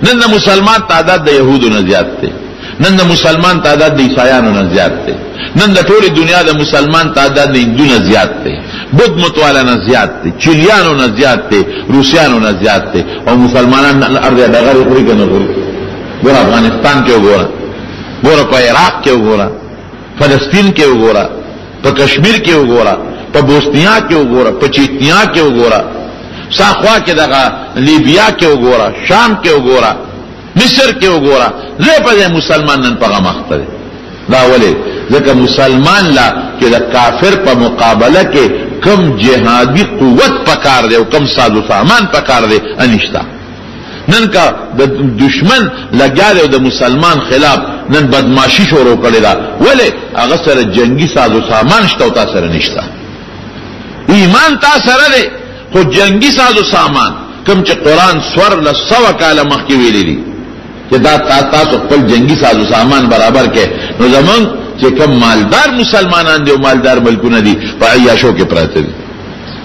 نن د مسلمان تعداد د يهودو نه زیات دی. نن د مسلمان تعداد د عیسایانو نه زیات دی. نن د ټولې دنیا د مسلمان تعداد د هندو نه زیات دی، بت متواله نه زیات دی، چیلیانو نه زیات دی، روسیانو نه زیات دی. او مسلمانان ارض دغه خوري کنه خوري. ګور افغانستان کې وګوره، ګور په عراق کې وګوره، فلسطین کې وګوره، په کشمیر کې وګوره، په بوسنیا کې وګوره، په چیچنیا کې وګوره، ساخوا کې دغه لیبیا کې وګوره، شام کې وګوره، مصر کې وګوره. زه په مسلمان نن په مخته دی. دا ولې؟ ځکه مسلمان لا چې د کافر په مقابله کې کم جهادي قوت پکار دی او کم ساز و سامان پکار دی انشتا. نن کا د دشمن لګیا دی د مسلمان خلاف، نن بدمعشي شروع کړی دا. ولې؟ هغه سره جنگي ساز و سامان شته او تاسو سره نشته. ایمان تا سره دی، خو جنگی ساز و سامان کم چې قرآن سور لسو کاله مخکې ویلی دي چې دا تاسو خپل جنگی ساز و سامان برابر کې. نو زمونږ چې کم مالدار مسلمانان دي او مالدار ملکونه دي په عیاشو کې پراته دي،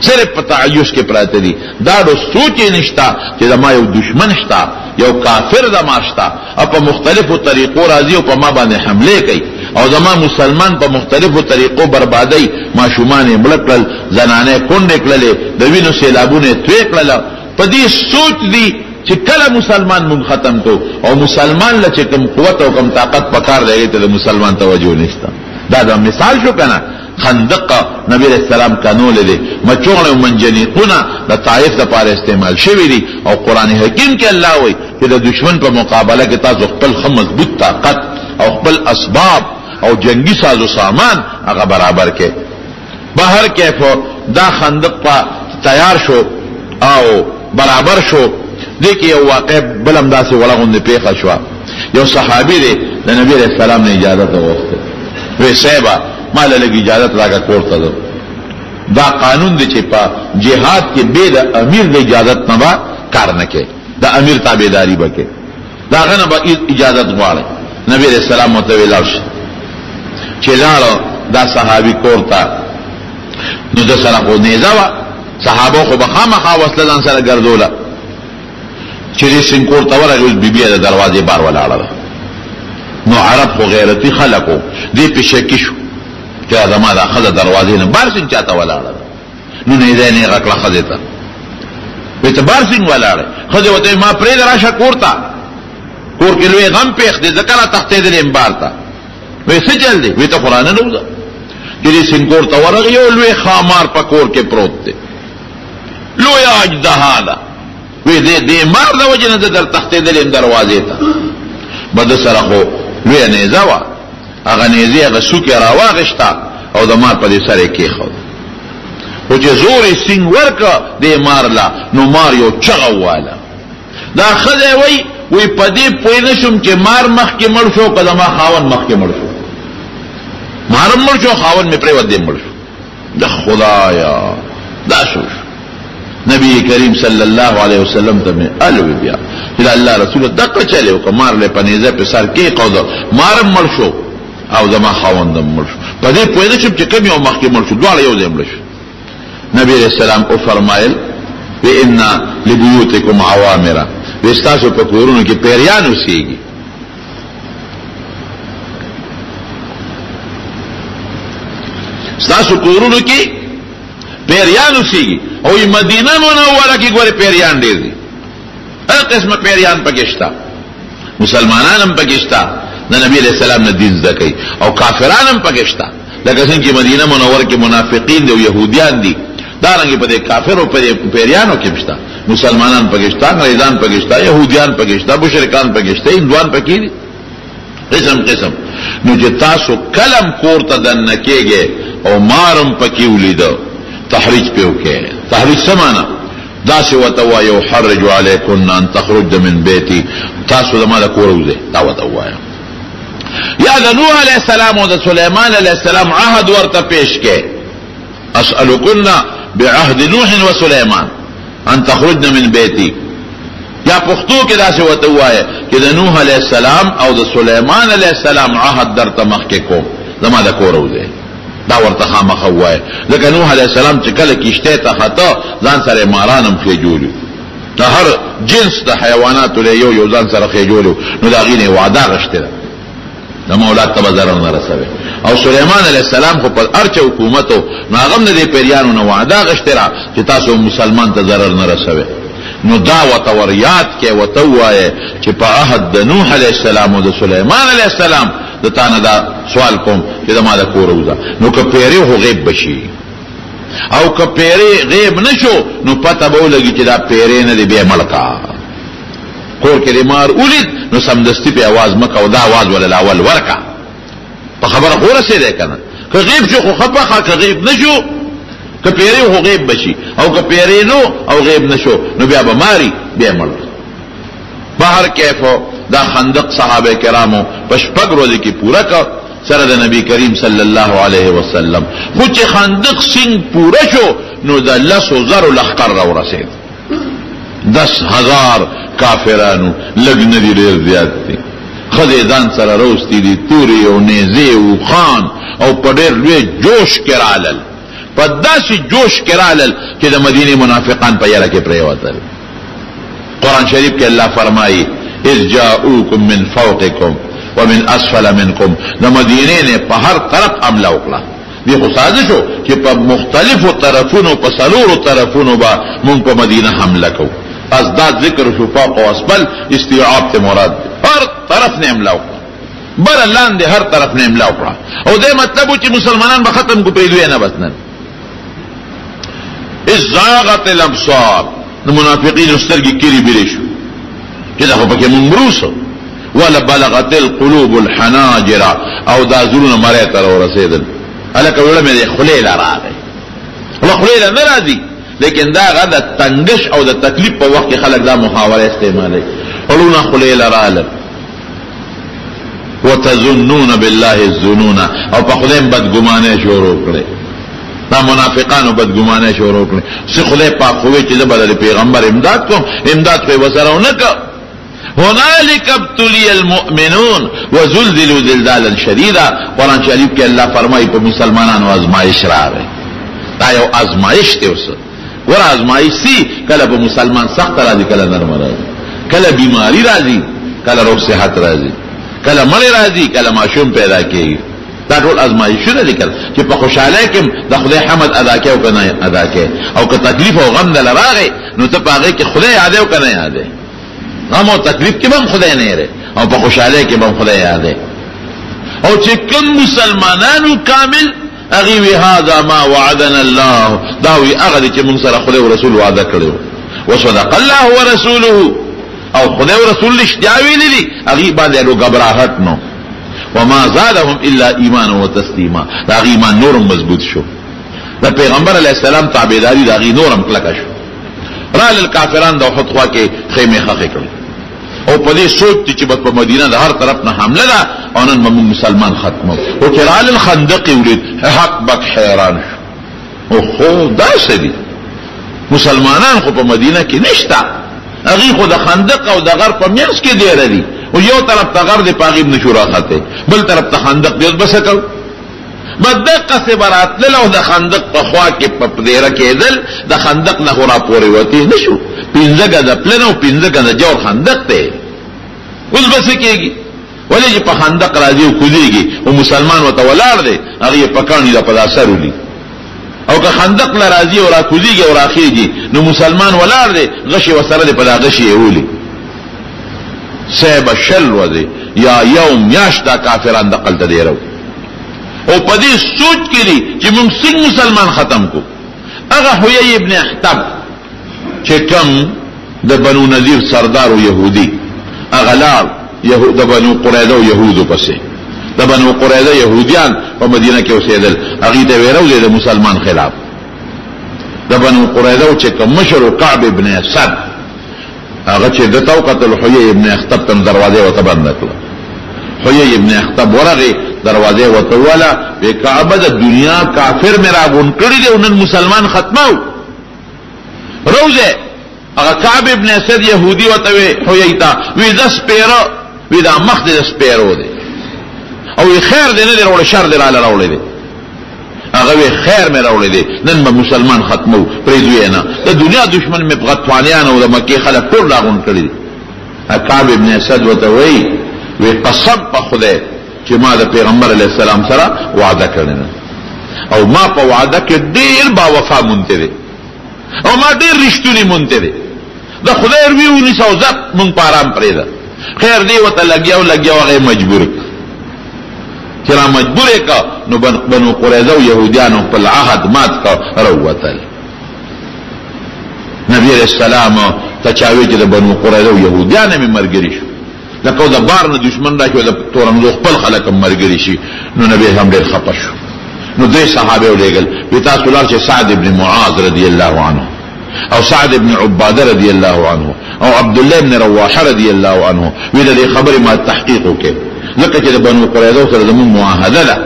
صرف په تعیش کې پراته دي. دا د سوچ نشتا چې زما یو دشمن شتا، یو کافر زما شتا، او په مختلفو طریقو راځي او په ما باندې حمله کوي. او زما مسلمان په مختلفو طریقو بربادي، ماشومان مړ کړل، زنانه کونډې کړلې، د وینو سیلابونه توی کړل. په دې سوچ دي چې کله مسلمان مون ختم کو، او مسلمان له چې کوم قوت او کوم طاقت پکار دی ته مسلمان توجه نشته. دا مثال شو کنه. خندق نبی علیہ السلام قانون دے، مچوغل و منجنیقونا دا طائف دا پار استعمال شوی دی. او قرآن حکیم کے اللہ ہوئی کہ دا دشمن پا مقابلہ کے تاسو خپل مضبوط طاقت او خپل اسباب او جنگی ساز و سامان اگا برابر کے. بہر کیفو دا خندق پا تیار شو او برابر شو. دیکھئے یو واقع بلم دا سے ولغن دے پیخا شوا. یو صحابی دے دا نبی علیہ السلام نے اجازت وقت وی صحبہ مال لگی اجازت راگا کورتا دو. دا قانون دی چی پا جہاد کے بے دا امیر دا اجازت نبا کار نکے، دا امیر تابیداری بکے، دا غن با اجازت غوارے. نبی علیہ السلام متوی لرش چی لارو دا صحابی کورتا نو دا سر خود نیزاوا صحابو خو بخام خواه وصلدان سر گردولا چی دی سن کورتا ورا گوز بی بی دا دروازے بار والا دا. نو عرب خو غیرتی خلقو دی پیشکی شو چا زما دا خزه دروازې نه بارسین چاته ولاړه. نو نه دې نه غکړه خزه ته وې ته بارسین ولاړه. خزه وته ما پرې راشه کورتا کور کې لوی غم پېخ دې ذکر تختې دې امبار تا وې څه چل دې وې ته قران نه وځه چې سین کورتا ورغه یو لوی خامار په کور کې پروت دی لوی اجدهاله وې دې مار د وجه نه در تختې دې دروازې ته بد سره خو لوی نه زوا اغه نيزي اغه سوکي راواغشتا او د مار په دې سره کې خو او چې زوري سنگ ورکا دې مارلا نو مار یو چغواله. دا خزه وی په دې پوی نشم چې مار مخ کې مړ شو کله ما خاون مخ کې مړ شو، مارم مړ شو خاون می پرې ود مړ شو. د خدایا دا شو نبی کریم صلی الله علیه وسلم ته الوی بیا چې الله رسول دغه چلے او مار له پنيزه په سر کې قود مارم مړ شو او زما خاوندم مړ شو. په دې پوی نشم چې کوم یو مخ کې مړ شو دواړه یو ځای مړ شو. نبی علیہ السلام او فرمایل وَإِنَّ لِبُيُوتِكُمْ عَوَامِرَ وستاسو په کورونو کې پیریان اوسېږي ستاسو کورونو کې پیریان اوسېږي او مدینه منوره کې ګوره پیریان ډېر دي، هر قسمه پیریان پکې شته، مسلمانان هم پکې شته د نبی علیہ السلام نه دین زده کوي، او کافران هم پکې شته لکه څنګه چې مدینه منوره کې منافقین دي او يهوديان دي، دارنګه په کافر او په پیریانو کې شته، مسلمانان پکې شته، انګریزان پکې شته، يهوديان پکې شته، مشرکان پکې شته، هندوان پکې دي، قسم قسم. نو چې تاسو کلم کور ته دننه کېږئ او مارم پکې ولیدو تحریج په وکړه. تحریج سمانا داسې وتوا يحرج عليكن ان تخرج من بيتي، تاسو زموږ کور وځي دا وتوایا. یا د نوح علیہ السلام او د سليمان علیہ السلام عهد ورته پیش کړي، اسالکن بعهد نوح وسليمان ان تخرجن من بيتي. یا پښتو کې داسې وتوایا چې د نوح علیہ السلام او د سليمان علیہ السلام عهد درته مخکې کوم زموږ کور وځي، دا ورته خامخا وایي. لکه نوح علیہ السلام چې کله کشته ته خطا ځان سره مارانم خېجولو، د هر جنس د حیواناتو له یو ځان سره خېجولو، نو دا غینه وعده غشته د مولات ته ضرر نه رسوي. او سليمان علیہ السلام خو په ارچ حکومتو ناغم نه دی پیریانو نه وعده غشته چې تاسو مسلمان ته ضرر نه رسوي. نو دا وتوریات کې وتوایه چې په عهد د نوح علیہ السلام او د سليمان علیہ السلام د تانه دا سوال کوم چې دا ما دا کور وځه. نو که پیری هو غیب بشي او که پیری غیب نشو نو پته به ولګي چې دا پیری نه دی بیا ملکا کور کې مار ولید نو سمدستی په आवाज مکه او دا आवाज ول الاول ورکا په خبره خو رسیدای کنه. که غیب شو خو خپخه، که غیب نشو که پیری هو غیب بشي او که پیری نو او غیب نشو نو بیا به ماری بیا مړ. بهر کیفو دا خندق صحابه کرامو پشپګ ورځې کې پورا کا سره د نبی کریم صلی الله علیه وسلم. خو چې خندق سنگ پورا شو نو د لسو زر لخر را ورسید، 10,000 کافرانو لګ نه دي ډېر زیات دي، خدای ځان سره روستي دي توري او نیزه او خان او په ډېر لوی جوش کې رالل، په داسې جوش کې رالل چې د مدینه منافقان په یاره کې پریوتل. قرآن شریف کې الله فرمایي اذ جاءوکم من فوقکم ومن اسفل منکم، د مدینه نه په هر طرف حمله وکړه. دی خو سازشو چې په مختلفو طرفونو په څلورو طرفونو به مونږ په مدینه حمله کوو. ازداد ذکر شو فوق او اسفل استیعاب ته مراد هر طرف نه حمله وکړه، بر لاندې هر طرف نه حمله وکړه. او دې مطلب چې مسلمانان به ختم کو پیدوی نه بسنن. اذ زاغت الابصار، د منافقین سترګې کېری بیرې شو چې دا خو پکې ممروسو. ولا بلغت القلوب الحناجر، او دا زړونه مړې ته ورسېدل. الکه وړه مې خلیل راغی، الله خلیل نه راځي، لیکن دا غدا تنگش او د تکلیف په وخت کې خلک دا محاوره استعمالوي. ولونا خلیل راغله وتظنون بالله الظنون، او په خدای بدګمانه شروع کړي. دا منافقانو بدګمانه شروع کړي چې خدای پاک خو چې د بدل پیغمبر امداد کوم، امداد کوي وسره نه کو. هنالك ابتلي المؤمنون وزلزلوا زلزالا شديدا. قرآن شریف کې الله فرمایي په مسلمانانو ازمایش راغی. دا یو ازمایش دی. اوس ور ازمایش سي کله په مسلمان سخت راځي، کله نرم راځي، کله بیماری راځي، کله روغ صحت راځي، کله مړ راځي، کله ماشوم پیدا کیږي. دا ټول ازمایشونه دي چې په خوشاله کې د خدای حمد ادا کوي او کنه ادا کوي، او که تکلیف او غم دل راغی نو ته پاغه کې خدای یاد او کنه یاد. غم او تکلیف کې هم خدای نه لري، او په خوشاله کې هم خدای یاد. او چې کوم مسلمانانو کامل اغي وی هذا ما وعدنا الله، دا وی هغه چې موږ سره خدای او رسول وعده کړو. وصدق الله ورسوله، او خدای او رسول اشتیا ویلي اغي باندې لو غبرهټ نو. وما زادهم الا ایمان و تسلیما، دا غي ایمان نورم مضبوط شو. دا پیغمبر علیہ السلام تابعداري دا غي نورم کلک شو. رال الکافران دا خود خوا کې خیمه خخې کړ، او په دې سوچ چې په مدینه د هر طرف نه حمله ده او نن موږ مسلمان ختمو. او چې رال الخندق ولید حق بک حیران شو، او خو دا سدي مسلمانان خو په مدینه کې نشتا، اغي خو د خندق او د غر په میانس کې دی ردی، او یو طرف ته غر دی پاغیب نشو راخته، بل طرف ته خندق دی. بس کو بدقه سے برات له د خندق په خوا کې په دیره کېدل، د خندق نه را پورې وتی نشو. پینځګه د پلنو پینځګه د جوړ خندق ته اوس بس کېږي. ولې چې په خندق راځي او کوزيږي او مسلمان وته ولاړ دی هغه په کانی د په اثر ولي او که خندق لا راځي او را کوزيږي او راخيږي نو مسلمان ولاړ دی غشي وسره دی په دا غشي ولي سبب شل ودی یا یوم یاشتا کافران دقل ته دیرو او په دې سوچ کړي چې موږ څنګه مسلمان ختم کو هغه حوی ابن احتب چې کوم د بنو نذیر سردار او يهودي اغلال يهود د بنو قریظه او يهودو پسې د بنو قریظه يهوديان په مدینه کې اوسېدل هغه ته ویرو د مسلمان خلاف د بنو قریظه چې کوم مشر کعب ابن اسد هغه چې د توقت الحوی ابن احتب تم دروازه وته بند کړه حوی ابن احتب ورغه دروازه وته ولا به کعبه د دنیا کافر میراغون کړی دی نن مسلمان ختمو روزه هغه کعب ابن اسد يهودي وته حوی تا وی داس پیرو وی دا مخ د سپیرو دی او خیر دی نه وروړي شر دی را راوړي دی هغه خیر مې راوړي دی نن به مسلمان ختمو پریږدي نه د دنیا دشمن مې غطفانیان او د مکه خلک ټول راغون کړی دی کعب ابن اسد وته وی قسم په خدای چې ما د پیغمبر علی السلام سره وعده کړی او ما په وعده کې ډیر با وفا مونته دي او ما ډیر رښتونی مونته دي د خدای ویونی سوزت مونږ په آرام پرېده خیر دی وته لګیاو هغه مجبور چې را مجبور کا نو بنو قریظه او يهوديانو په عهد مات کا روتل نبی علیہ السلام تچاوي چې د بنو قریظه او يهوديانو می مرګري شو لکه دا بار نه دشمن راځي د تورنځو خپل خلک مرګري شي نو نبی هم ډېر خپه شو نو دوی صحابه ولېګل په تاسو لار چې سعد ابن معاذ رضی الله عنه او سعد ابن عباده رضی الله عنه او عبد الله ابن رواحه رضی الله عنه ویل دې خبره ما تحقیق وکړه لکه چې بنو قریظه سره زموږ معاهده ده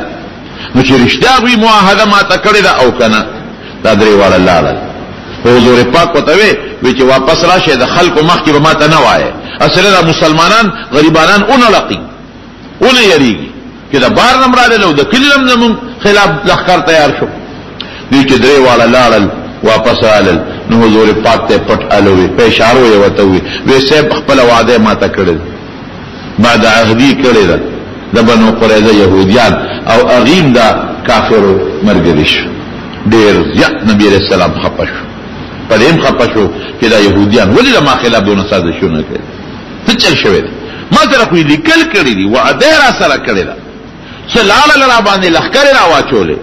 نو چې رښتیا وي معاهده ما تکړه ده او کنه دا درې واړه لاړل حضور پاک وته وی چې واپس راشه د خلکو مخ کې به ما ته نه وایي اصله مسلمانان غریبانان اون لقي اون یریږي چې دا بار نمراله لو د کلم زمون خلاف لخر تیار شو دې چې درې واړه لاړل واپس آلل نو حضور پاک ته پټ الوي په اشاره یې وته وی سه خپل وعده ما ته کړل بعد عهدی کړی ده د بنو قریظه يهوديان او اغیم دا کافرو مرګریش ډیر زیات نبی رسول سلام خپش پدیم خپشو چې دا يهوديان ولې ما خلاف دونه سازشونه کوي څه چل شوی ما سره کوي لیکل کړی دي وعده را سره کړی ده سلاله لرا باندې لخر را واچولې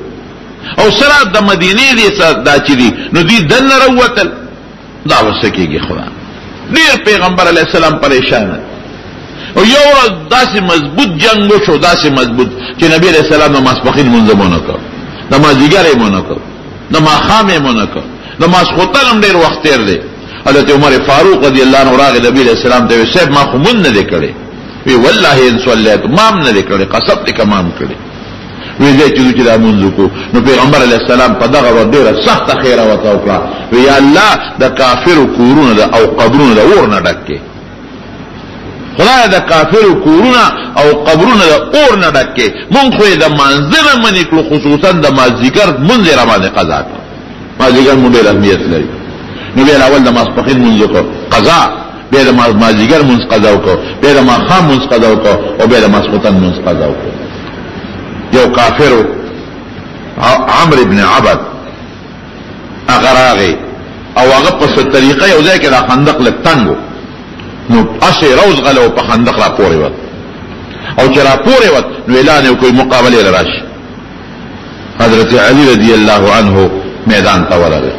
او سره د مدینه دي دا چې دي نو دي دن وروتل دا وسکیږي خدا ډیر پیغمبر علی السلام پریشان او یو ورځ داسې مضبوط جنگ وشو داسې مضبوط چې نبی علیہ السلام د ماسپخین منځمونه کړ د مازیګر یې مونږ کړ د ماخام یې مونږ کړ د ماسخوتن هم ډیر وخت تیر دی حضرت عمر فاروق رضی الله عنه راغی نبی علیہ السلام ته وی صاحب ما خو مون نه کړي وی والله ان صلیت ما نه کړي قسم دې کمام کړي وی دې چې دا مونږ کو نو پیغمبر علیہ السلام په دغه ور ډیره سخت خیره وته وکړه وی یا الله د کافر کورونه او قبرونه د اور نه ډکه خدای د کافر کورونه او قبرونه د اور نه ډکه مونږ خو د منځنه منې کړو خصوصا د مازیګر مونږ را باندې قضا کړ مازیګر مونږ ډېر اهمیت لري نو بیا اول د ماسپخین مونږ کو قضا بیا د مازیګر مونږ قضا وکړو بیا د ماخام مونږ قضا وکړو او بیا د ماسخوتن مونږ قضا وکړو یو کافر عمرو ابن عبد اغراغه او هغه په طریقه یو ځای کې د خندق لټنګو نو اسی روز غلو په خندق را پورې وت او چې را پورې وت نو اعلان یو کوئی مقابله لراشي حضرت علی رضی الله عنه میدان ته ورغی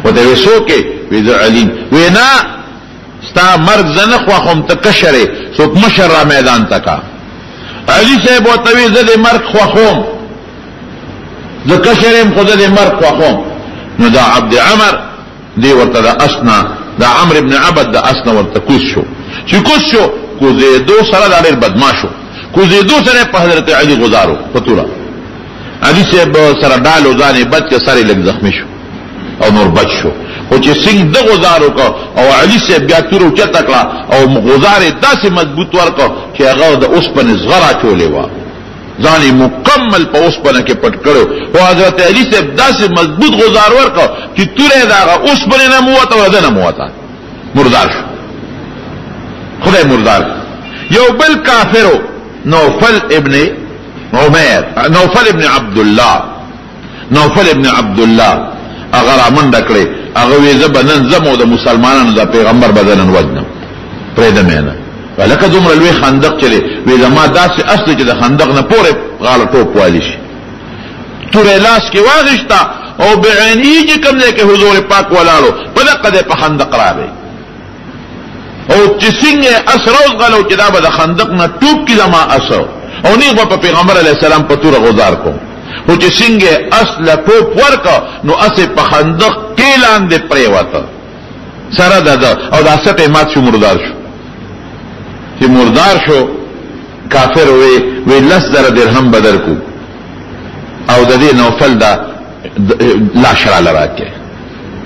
وته وسو کې وی علی وینا ستا مرګ زنه خو هم تکشره څوک مشر را میدان تکا علی صاحب وته وی زه مرګ خو هم ز کشرم خو د مرګ خو هم نو دا عبد عمر دی ورته د اسنا دا عمرو ابن عبد دا اسنا ورته کوز شو چې کوز شو کوزیدو سره دا ډېر بدمعشو کوزیدو سره په حضرت علی گزارو پتورا علی صاحب سره ډالو ځانې بد کې سره لګ زخمی شو او نور بچ شو خو چې څنګه د گزارو کو او علی صاحب بیا تورو چتا کړه او گزارې داسې مضبوط ورکو چې هغه د اوسپنې زغرا چولې و ځانې مکمل په اوسپنه کې پټ کړو او حضرت علی صاحب داسې مضبوط گزار ورکو چې توره دا اوسپنه نه موته ولا نه موته مردار شو خدای مردار یو بل کافرو نوفل ابن عمیر، نوفل ابن عبداللہ، نوفل ابن عبداللہ اگر امن ڈکڑے اگر وی زبنن زمو دا مسلمانانو دا پیغمبر بدنن وجنم پریدمینا ولکه دومره لوی خندق چلی وی زما داسې اصل چې د خندق نه پورې غاړه ټوپ والی شي تورې لاس کې واغشتا او بعینی چې کوم ځای کې حضور پاک ولاړو په دقه د په خندق راغی او چې څنګه اسروز غلو چې دا به د خندق نه ټوپ کې زما اسرو او نه په پیغمبر علی السلام په تور غزار کوم او چې څنګه اصل ټوپ ورکا نو اسه په خندق کې لاندې پرې وته سره ده او دا سپه مات شو مردار شو چې مردار شو کافر وی 10,000 درهم بدل کو او د دې نوفل دا لاش را لراکه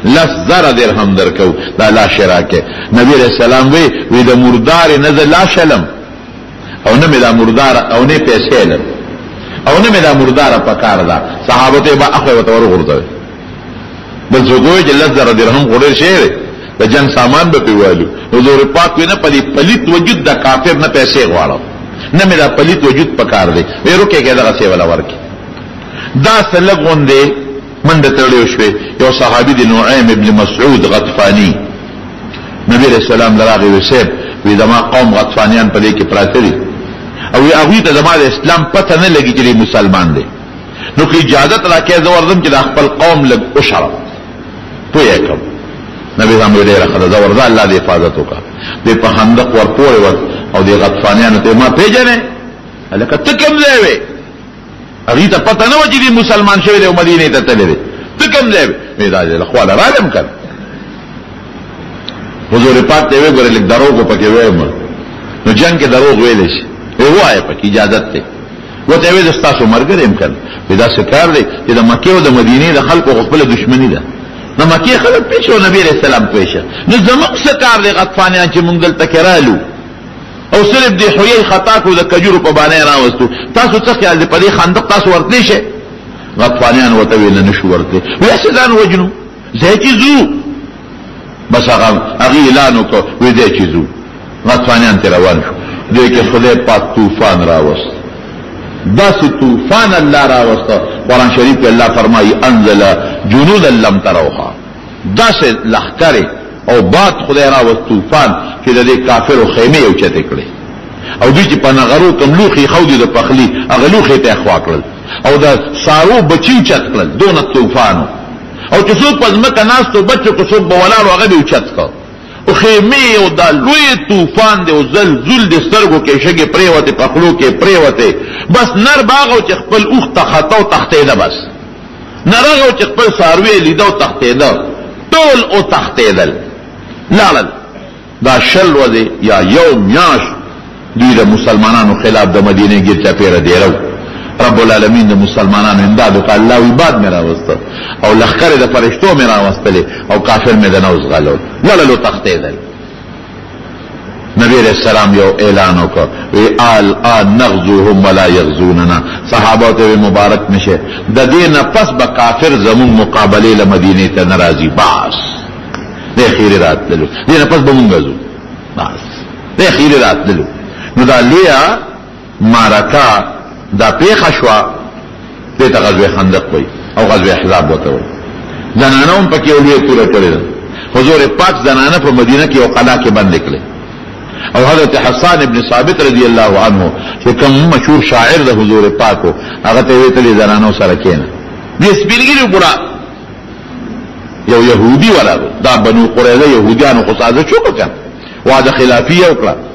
10,000 درهم درکو دا لاش راکه نبی رسول الله وی د مردار نه د لاش علم او نه مې دا مردار او نه پیسې لم او نه مې دا مردار پکار دا صحابه ته با اخو وته ورغورځي بل زګوي چې 10,000 درهم غوړې شي د جنگ سامان به پیوالو حضور پاک وینه پلیت وجود د کافر نه پیسې غواړو نه مې دا پلیت وجود پکار دی ویرو کې کېدا څه ولا ورکی دا سلغون دی منډه تړلې شوې یو صحابي دی نعیم ابن مسعود غطفانی نبی رسول الله لراغي وسب وی دما قوم غطفانیان په دې کې پراته دي او هغه ته زموږ اسلام پته نه لګي چې مسلمان دي نو کې اجازه راکې زوردم چې د خپل قوم لګ اشرف پوهه کوم نبی هم ډېر خدای زوردا الله دې حفاظت وکړه دې په خندق ورپورې ور او دې غطفانیانو ته ما پیژنې الکه ته کوم ځای وې هغه ته پته نه و چې مسلمان شوی دی مدینه ته تللی دی ته کوم ځای وې دا له خواله راځم کړ حضور پاک ته وی ګورې لیک دروغ پکې وایم نو جنگ کې دروغ ویل شي وای پکې اجازه ته وته وی د تاسو مرګ امکان دا څه کار دی چې د مکه او د مدینه د خلکو خپل دښمنی ده نو مکه خلک پیښو نبی رسول الله پیښه نو زموږ څه کار دی غطفانیان چې مونږ دلته کرالو او صرف دی حوی خطا کو د کجورو په باندې راوستو تاسو څه خیال دی په دې خندق تاسو ورتلی شي غطفانیان وته ویل نه شو ورته وی اسدان وجنو زه چې زو بس هغه اعلان وکړ وی دې چې زو غطفانیان تر روان شو دې کې خدای پاک طوفان راوست داس طوفان الله راوست قرآن شریف کې الله فرمایي انزل جنودا لم تروها داس لخر او باد خدای راوست طوفان چې د کافرو خیمه او چته کړي او دوی چې په نغرو کوم لوخي خودي د پخلي هغه لوخي ته اخوا کړل او دا سارو بچی چت کړل دون طوفان او چې څوک پزمکه ناس ته بچو کو څوک بولاړو هغه دی چت کړ او خیمه او دا لوی طوفان دی او زلزل د سترګو کې شګه پریوته پخلو کې پریوته بس نر باغو چې خپل اوخ تخطو تختیده بس نرغو چې خپل ساروی لیدو تختیده ټول او تختیدل لاړل دا شل وځي یا یوم یاش دوی د مسلمانانو خلاف د مدینه کې چپیره دیرو رب العالمین د مسلمانانو امداد وکړ الله عباد مې راوسته او لخر د فرشتو مې راوستلې او کافر مې د نوز غلو وللو تختیدل نبی علیہ السلام یو اعلان وکړ وی آل نغزوهم ولا یغزوننا صحابه ته مبارک نشه د دې نه پس به کافر زمون مقابله له مدینه ته ناراضي باس د خیر راتللو دې نه پس به مونږ غزو باس د خیر راتللو نو دا لیا معرکه دا پیخ شوا دیتا غزوه خندق وی او غزوه احزاب وتا وی زنانه هم پکی اولیه پورا کرده حضور پاک زنانه پا مدینه کی او قلا کی بند کلی او حضرت حسان ابن ثابت رضی اللہ عنہ کہ کم مشهور شاعر ده حضور پاکو اغتا ویتلی زنانه سرکینا دی سپیلگیری پورا یو یهودی والا دا بنو قریظه یهودیانو خصازه چوکو کن وعد خلافیه وکړه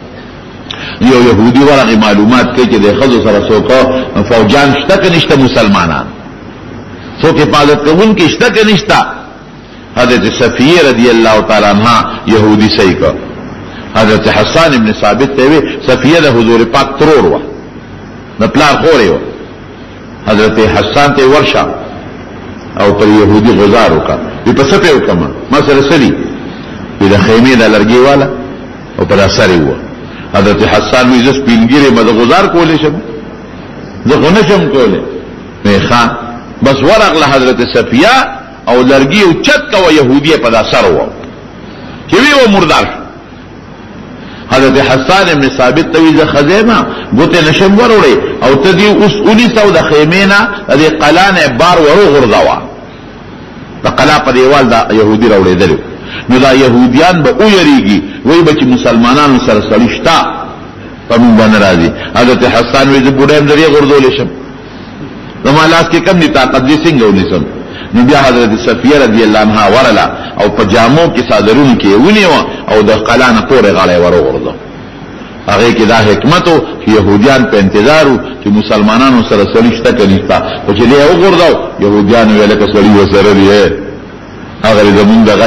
یو یهودی ورغه معلومات کوي چې د خزو سره څوک فوجان شته که نشته مسلمانان څوک حفاظت کوونکي شته که نشته حضرت صفیه رضی الله تعالی عنها یهودی صحیح کو حضرت حسان ابن ثابت ته وی صفیه د حضور پاک ترور و د پلار خوري و حضرت حسان ته ورشا او پر یهودی غزار وکا په سپه وکما ما سره سړي د خیمه د لرګي والا او پر اثر و حضرت حسان وی زس پینګری مد غزار کولې شم زه غنشم کولې نه خان بس ورغله حضرت صفیه او لرګي او چت کا و يهودي په اثر و چې وی و مردار حضرت حسان ابن ثابت توی ز خزینا ګوته نشم وروړي او ته دی اوس 1900 د خیمینا د قلانه بار ورو غرزوا د قلا په دیوال دا يهودي راوړېدل نو دا يهوديان به او یریږي وای به چې مسلمانانو سره سړیشتا په مونږ باندې راځي حضرت حسان وی د ګډم درې غردول شم زما لاس کې کم دي طاقت دي څنګه ونیسم نو بیا حضرت صفیه رضی الله عنها ورلا او په جامو کې صادرون کې ونیو او د قلانه پورې غړې ورو غردو هغه کې دا حکمت او يهوديان په انتظارو چې مسلمانانو سره سړیشتا کنيستا او چې له وګردو يهوديان ویل کې سړی وسره دی هغه زمونږ دغه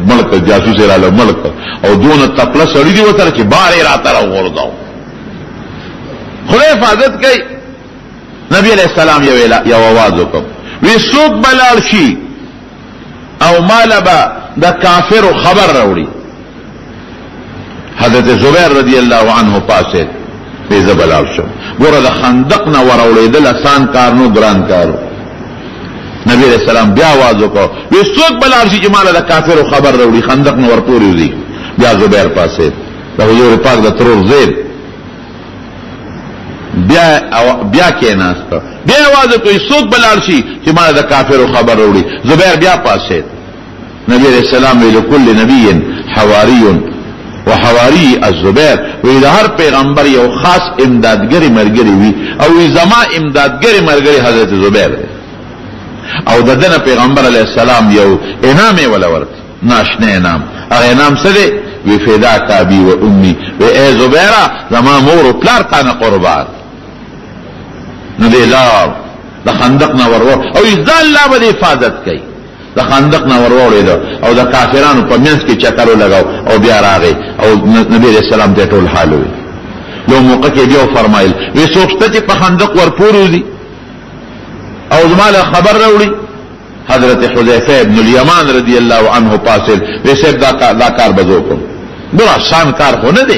ملک جاسوس رااله ملک او دون تپله سړی دی وتر چې بارې راته راوغردو خدای حفاظت کوي نبی علیہ السلام یو आवाज وکړ وی سوق بلال شي او مالبا د کافر خبر راوړي حضرت زبیر رضی الله عنه پاسه وی زبلال شو ګوره د خندق نه وراوړېدل آسان کار نو ګران کارو نبی علیہ السلام بیا आवाज وکړ وی سوق بلال شي چې مال د کافر خبر راوړي خندق نه ورپورې وي بیا زبیر پاسه د حضور پاک د ترور زیر بیا کې ناسته بیا आवाज کوي څوک بلال شي چې ما د کافرو خبر وروړي زبیر بیا پاسه نبی علیہ السلام ویل کل نبی حواری وحواری الزبیر وی هر پیغمبر یو خاص امدادګری مرګری وی او زما امدادګری مرګری حضرت زبیر او دنه پیغمبر علیہ السلام یو انعام ولا ورت ناشنا انعام هغه انعام څه وی فدا کابی و امی و ای زبیرہ زما مور و پلار تانا قربان نو دی لار دا خندق نورور او ازدان اللہ با دی حفاظت کئی دا خندق نورور ایدو او دا کافرانو پا منس کی چکرو لگاو او بیا راغی او نبی علیہ السلام تے طول حالوی لو موقع کے بیو فرمائل وی سوچتا چی پا خندق ورپورو دی او زمال خبر روڑی حضرت حذیفہ ابن الیمان رضی اللہ عنہ پاسل وی سیب دا کار بزو کن بڑا آسان کار ہو نہ دے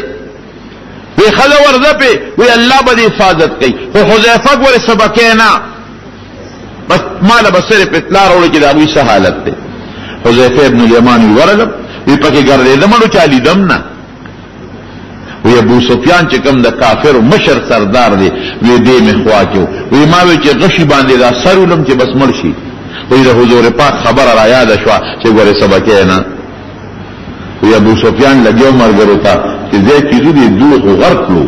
وی خلا ورزہ پہ وی اللہ بدی حفاظت کی وہ حذیفہ کو سبقینا بس مالا بسر پہ اطلاع روڑے کی داوی سہالت دے حذیفہ ابن الیمان وی ورلم وی پکی گردے دمڑو چالی دمنا وی ابو سفیان چکم دا کافر مشر سردار دے وی دے میں خواکیو وی ماوی چی غشی باندے دا سرولم چی بس مرشی وی دا حضور پاک خبر را یاد شوا چی گوری سبکینا وی ابو سفیان لگیو مرگرو تا چی زی چیزو دی دوخ و غرق لو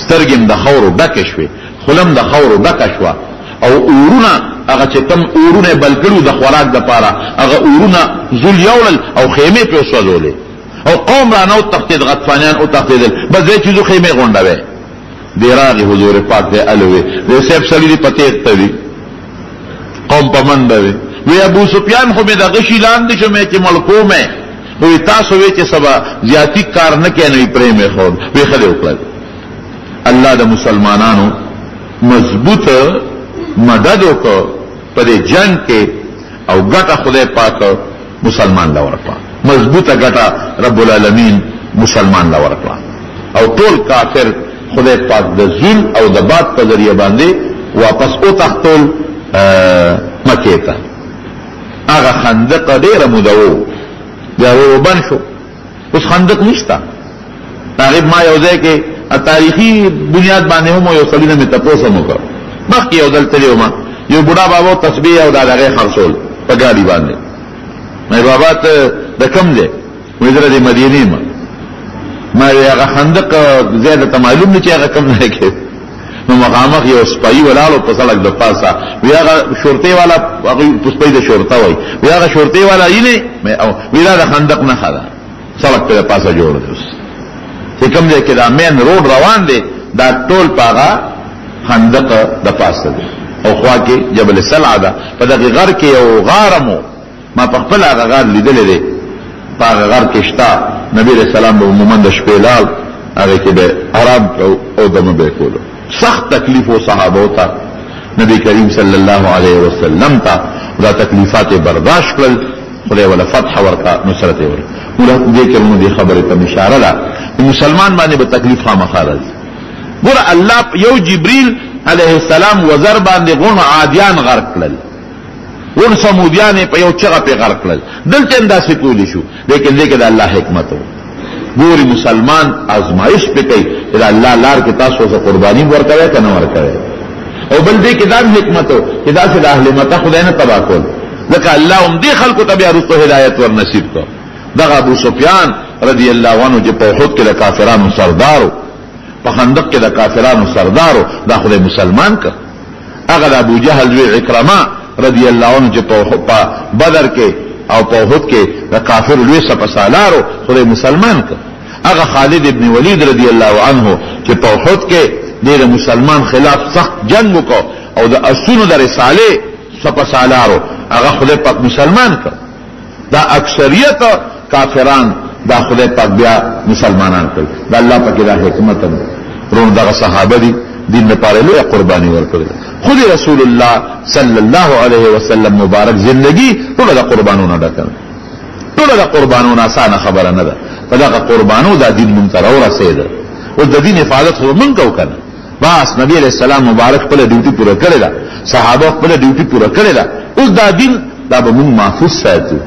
سترگم دا خورو ڈکشوی خلم دا خورو ڈکشوا او اورونا اگا چی کم اورونا بلکلو دا خوراک دا پارا اگا اورونا زول یولل او خیمه پی سوزولی او قوم را نو تختید غطفانیان او تختیدل بس زی چیزو خیمه گونڈوی دی راغی حضور پاک دی علوی دی سیب سلی دی پتیق تاوی قوم پا من دوی وی ابو سفیان خو می دا غشی لاندی شو میں چی ملکو میں وی تاسو وی چی سبا زیادی کار نکینوی پریم خود وی خلی اکلد اللہ دا مسلمانانو مضبوط مددو کو پدے جنگ کے او گٹا خدای پاک مسلمان لورکلا مضبوط گٹا رب العالمین مسلمان لورکلا او طول کافر خدای پاک دا زول او دا بات پا ذریعہ باندے واپس او تختول مکیتا آغا خندق دیر مدعو بیا رو بن شو اس خندق نشتا تاغیب ما یوزے کے تاریخی بنیاد باندے ہوں یو سلینا میں تپوسمو کر باقی یو دل تلیو ما یو بڑا بابا تسبیح او دا لغی خرسول پا گاڑی باندے میں بابات دا کم دے ویدر دی مدینی ما آغا خندق زیادتا معلوم نہیں چی آغا کم دے کے نو مقامخ یو سپایی ولالو پسلک د پاسا وی هغه شورتي والا هغه سپایی د شورتا وای وی هغه شورتي والا یې او وی دا خندق نه خدا سلک په پاسا جوړ دی چې کوم ځای کې دا مین روډ روان دی دا ټول پاغا خندق د پاسا دی او خوا کې جبل سلع ده په دغه غر کې یو غارمو ما په خپل هغه غار لیدل دی پاغا غر کې شتا نبی رسول الله مومن د شپېلال هغه کې به آرام او دمه به کولو سخت تکلیف و صحابو تا نبی کریم صلی اللہ علیہ وسلم تا دا تکلیفات برداشت کرل خدای والا فتح ورکا نصرت ورکا دیکر انہوں دی خبر تا مشارہ لا مسلمان بانے با تکلیف خام خارج گورا اللہ یو جبریل علیہ السلام وزر باندے غن عادیان غرق کرل غن سمودیان پا یو چغا پہ غرق کرل دل چندہ سے کولی شو لیکن دیکھ دا اللہ حکمت ہو ګوري مسلمان آزمائش پہ کوي چې الله لار کې تاسو څه قرباني ورکوي که نه ورکوي. او بل دې کې دا حکمت او چې دا چې د اهل مکه خدای نه تبا کول، ځکه الله هم دې خلکو ته بیا رسو هدایت ور نصیب کړ. دغه ابو سفیان رضی الله عنه چې په احد کې د کافرانو سردارو، په خندق کې د کافرانو سردارو، دا خدای مسلمان کړ. هغه د ابو جهل وی عکرمه رضی الله عنه چې په بدر کې او په احد کې د کافر لوی سپسالارو، خدای مسلمان کړ. هغه خالد ابن ولید رضی الله عنه چې په احد کې د مسلمان خلاف سخت جنگ وکړ او د اسونو د رساله سپسالارو، هغه خدای پاک مسلمان کړ. دا اکثریت کافران دا خدای پاک بیا مسلمانان کړ. دا الله پاک دا حکمت ده. ورون دا صحابه دي دین لپاره لوی قرباني ورکړل. خود رسول الله صلی الله علیه وسلم مبارک زندگی ټول د قربانونو ډکه، ټول د قربانونو آسان خبره نه ده. په دا قربانو دا دین مونږ ته راورسېده او د دین حفاظت خو مونږ کو کنه. بس نبی علیہ السلام مبارک خپل ډیوټي پوره کړی دا، صحابه خپل ډیوټي پوره کړی دا. اوس دا دین دا به مونږ محفوظ ساتو،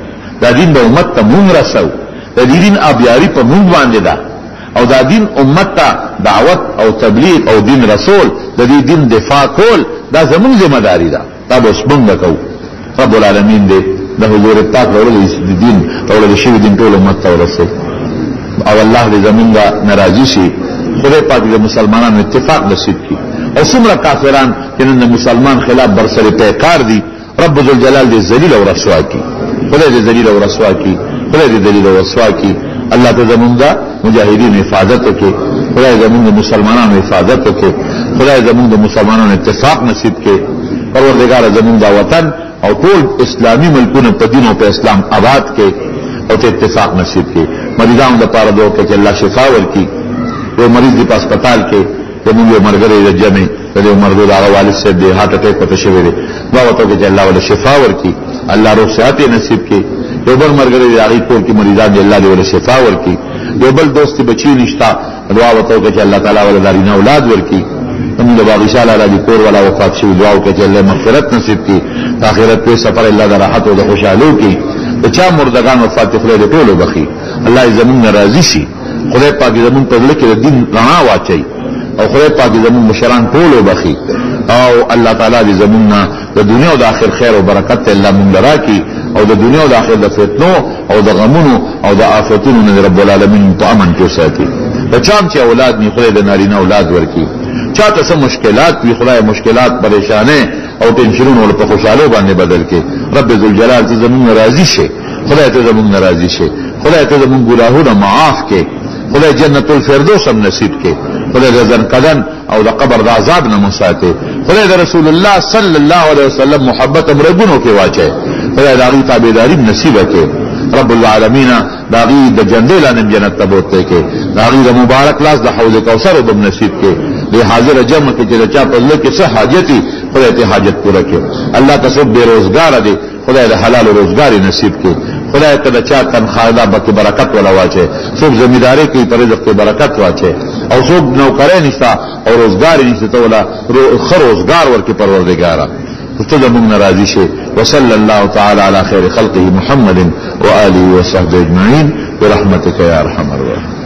دا دین به امت ته مونږ رسو، دا دین ابیاری په مونږ باندې ده او دا دین امت ته دعوت او تبلیغ او دین رسول د دې دین دفاع کول دا زموږ ذمہ داری ده. دا به څنګه کوو؟ رب العالمین دې د حضور پاک ورته دین او شی دین ټول امت ته ورسوي او الله دې زمونږه ناراضي شي. خدای پاک دې مسلمانانو اتفاق نصیب کړي او څومره کافران چې نن مسلمان خلاف برسره پیکار دي، رب ذوالجلال دې ذلیل او رسوا کړي. خدای دې ذلیل او رسوا کړي، خدای دې ذلیل او رسوا کړي. الله ته زمونږه مجاهدین حفاظت وکړي، خدای زمونږه مسلمانانو حفاظت وکړي، خدای زمونږه مسلمانانو اتفاق نصیب کړي. پروردگار زمونږه وطن او ټول اسلامي ملکونه په دین او په اسلام آباد کړي او ته اتفاق نصیب کړي. مریضانو لپاره دعا وکړي چې الله شفا ورکړي. یو مریض دی په هسپتال کې زمونږ یو مرګري د جمع د یو مرګ د والد صاحب دی هارت اٹیک پته شوی دی، دعا وکړي چې الله ول شفا ورکړي، الله روغ صحت نصیب کړي. یو بل مرګري دی هغه کور کې مریضان دی الله دې ول شفا ورکړي. یو بل دوست بچی نشتا، دعا وکړي چې الله تعالی ول دارینه اولاد ورکړي. زمونږ باغشاہ الله دې کور ولا وفات شوی، دعا وکړي چې الله مغفرت نصیب کړي، آخرت په سفر الله د راحت او د خوشحالۍ کې د چا مردگان وفات خدای دې ټول وبخي. الله زمونږ راضي شي. خدای پاک زمون په دل کې د دین رڼا واچي او خدای پاک زمون مشران ټول وبخي او الله تعالی دې زمونږه د دنیا او د آخرت خیر او برکت ته الله مونږ راکړي او د دنیا او د آخرت د فتنو او د غمونو او د آفتونو نه رب العالمین په امن کې ساتي. بچام چې اولاد نه خدای د نارینه اولاد ورکړي، چاته سم مشکلات وي خدای مشکلات پریشانه او ټینشنونو په خوشاله باندې بدل کې. رب ذوالجلال ته زمونږ راضي شي، خدای ته زمونږ راضي شي، خدای ته زمونږ ګناهونه معاف کړي، خدای جنت الفردوس هم نصیب کړي، خدای د ځنکدن او د قبر د عذاب نه مساتي، خدای د رسول الله صلی الله علیه وسلم محبت امرګونو کې واچي، خدای د هغه تابعداري نصیب کړي. رب العالمین دا غي د جنډې لاندې جنت ته بوته کې، دا غي د مبارک لاس د حوض کوثر وب نصیب کې. د حاضر جمع کې چې چا په لکه څه حاجتي خدای ته حاجت پوره کړي. الله تاسو به روزګار دي، خدای د حلال روزګار نصیب کړي. خدای ته چا تنخواه دا به برکت ولا واچي، څوک ځمیداري کوي پر رزق کې برکت واچي او څوک نوکرې نشتا او روزګار نشته ولا خر روزګار ورکړي پروردګارا. ته زموږ ناراضي شي. وصلى الله تعالى على خير خلقه محمد وآله وصحبه اجمعين برحمتك يا ارحم الراحمين.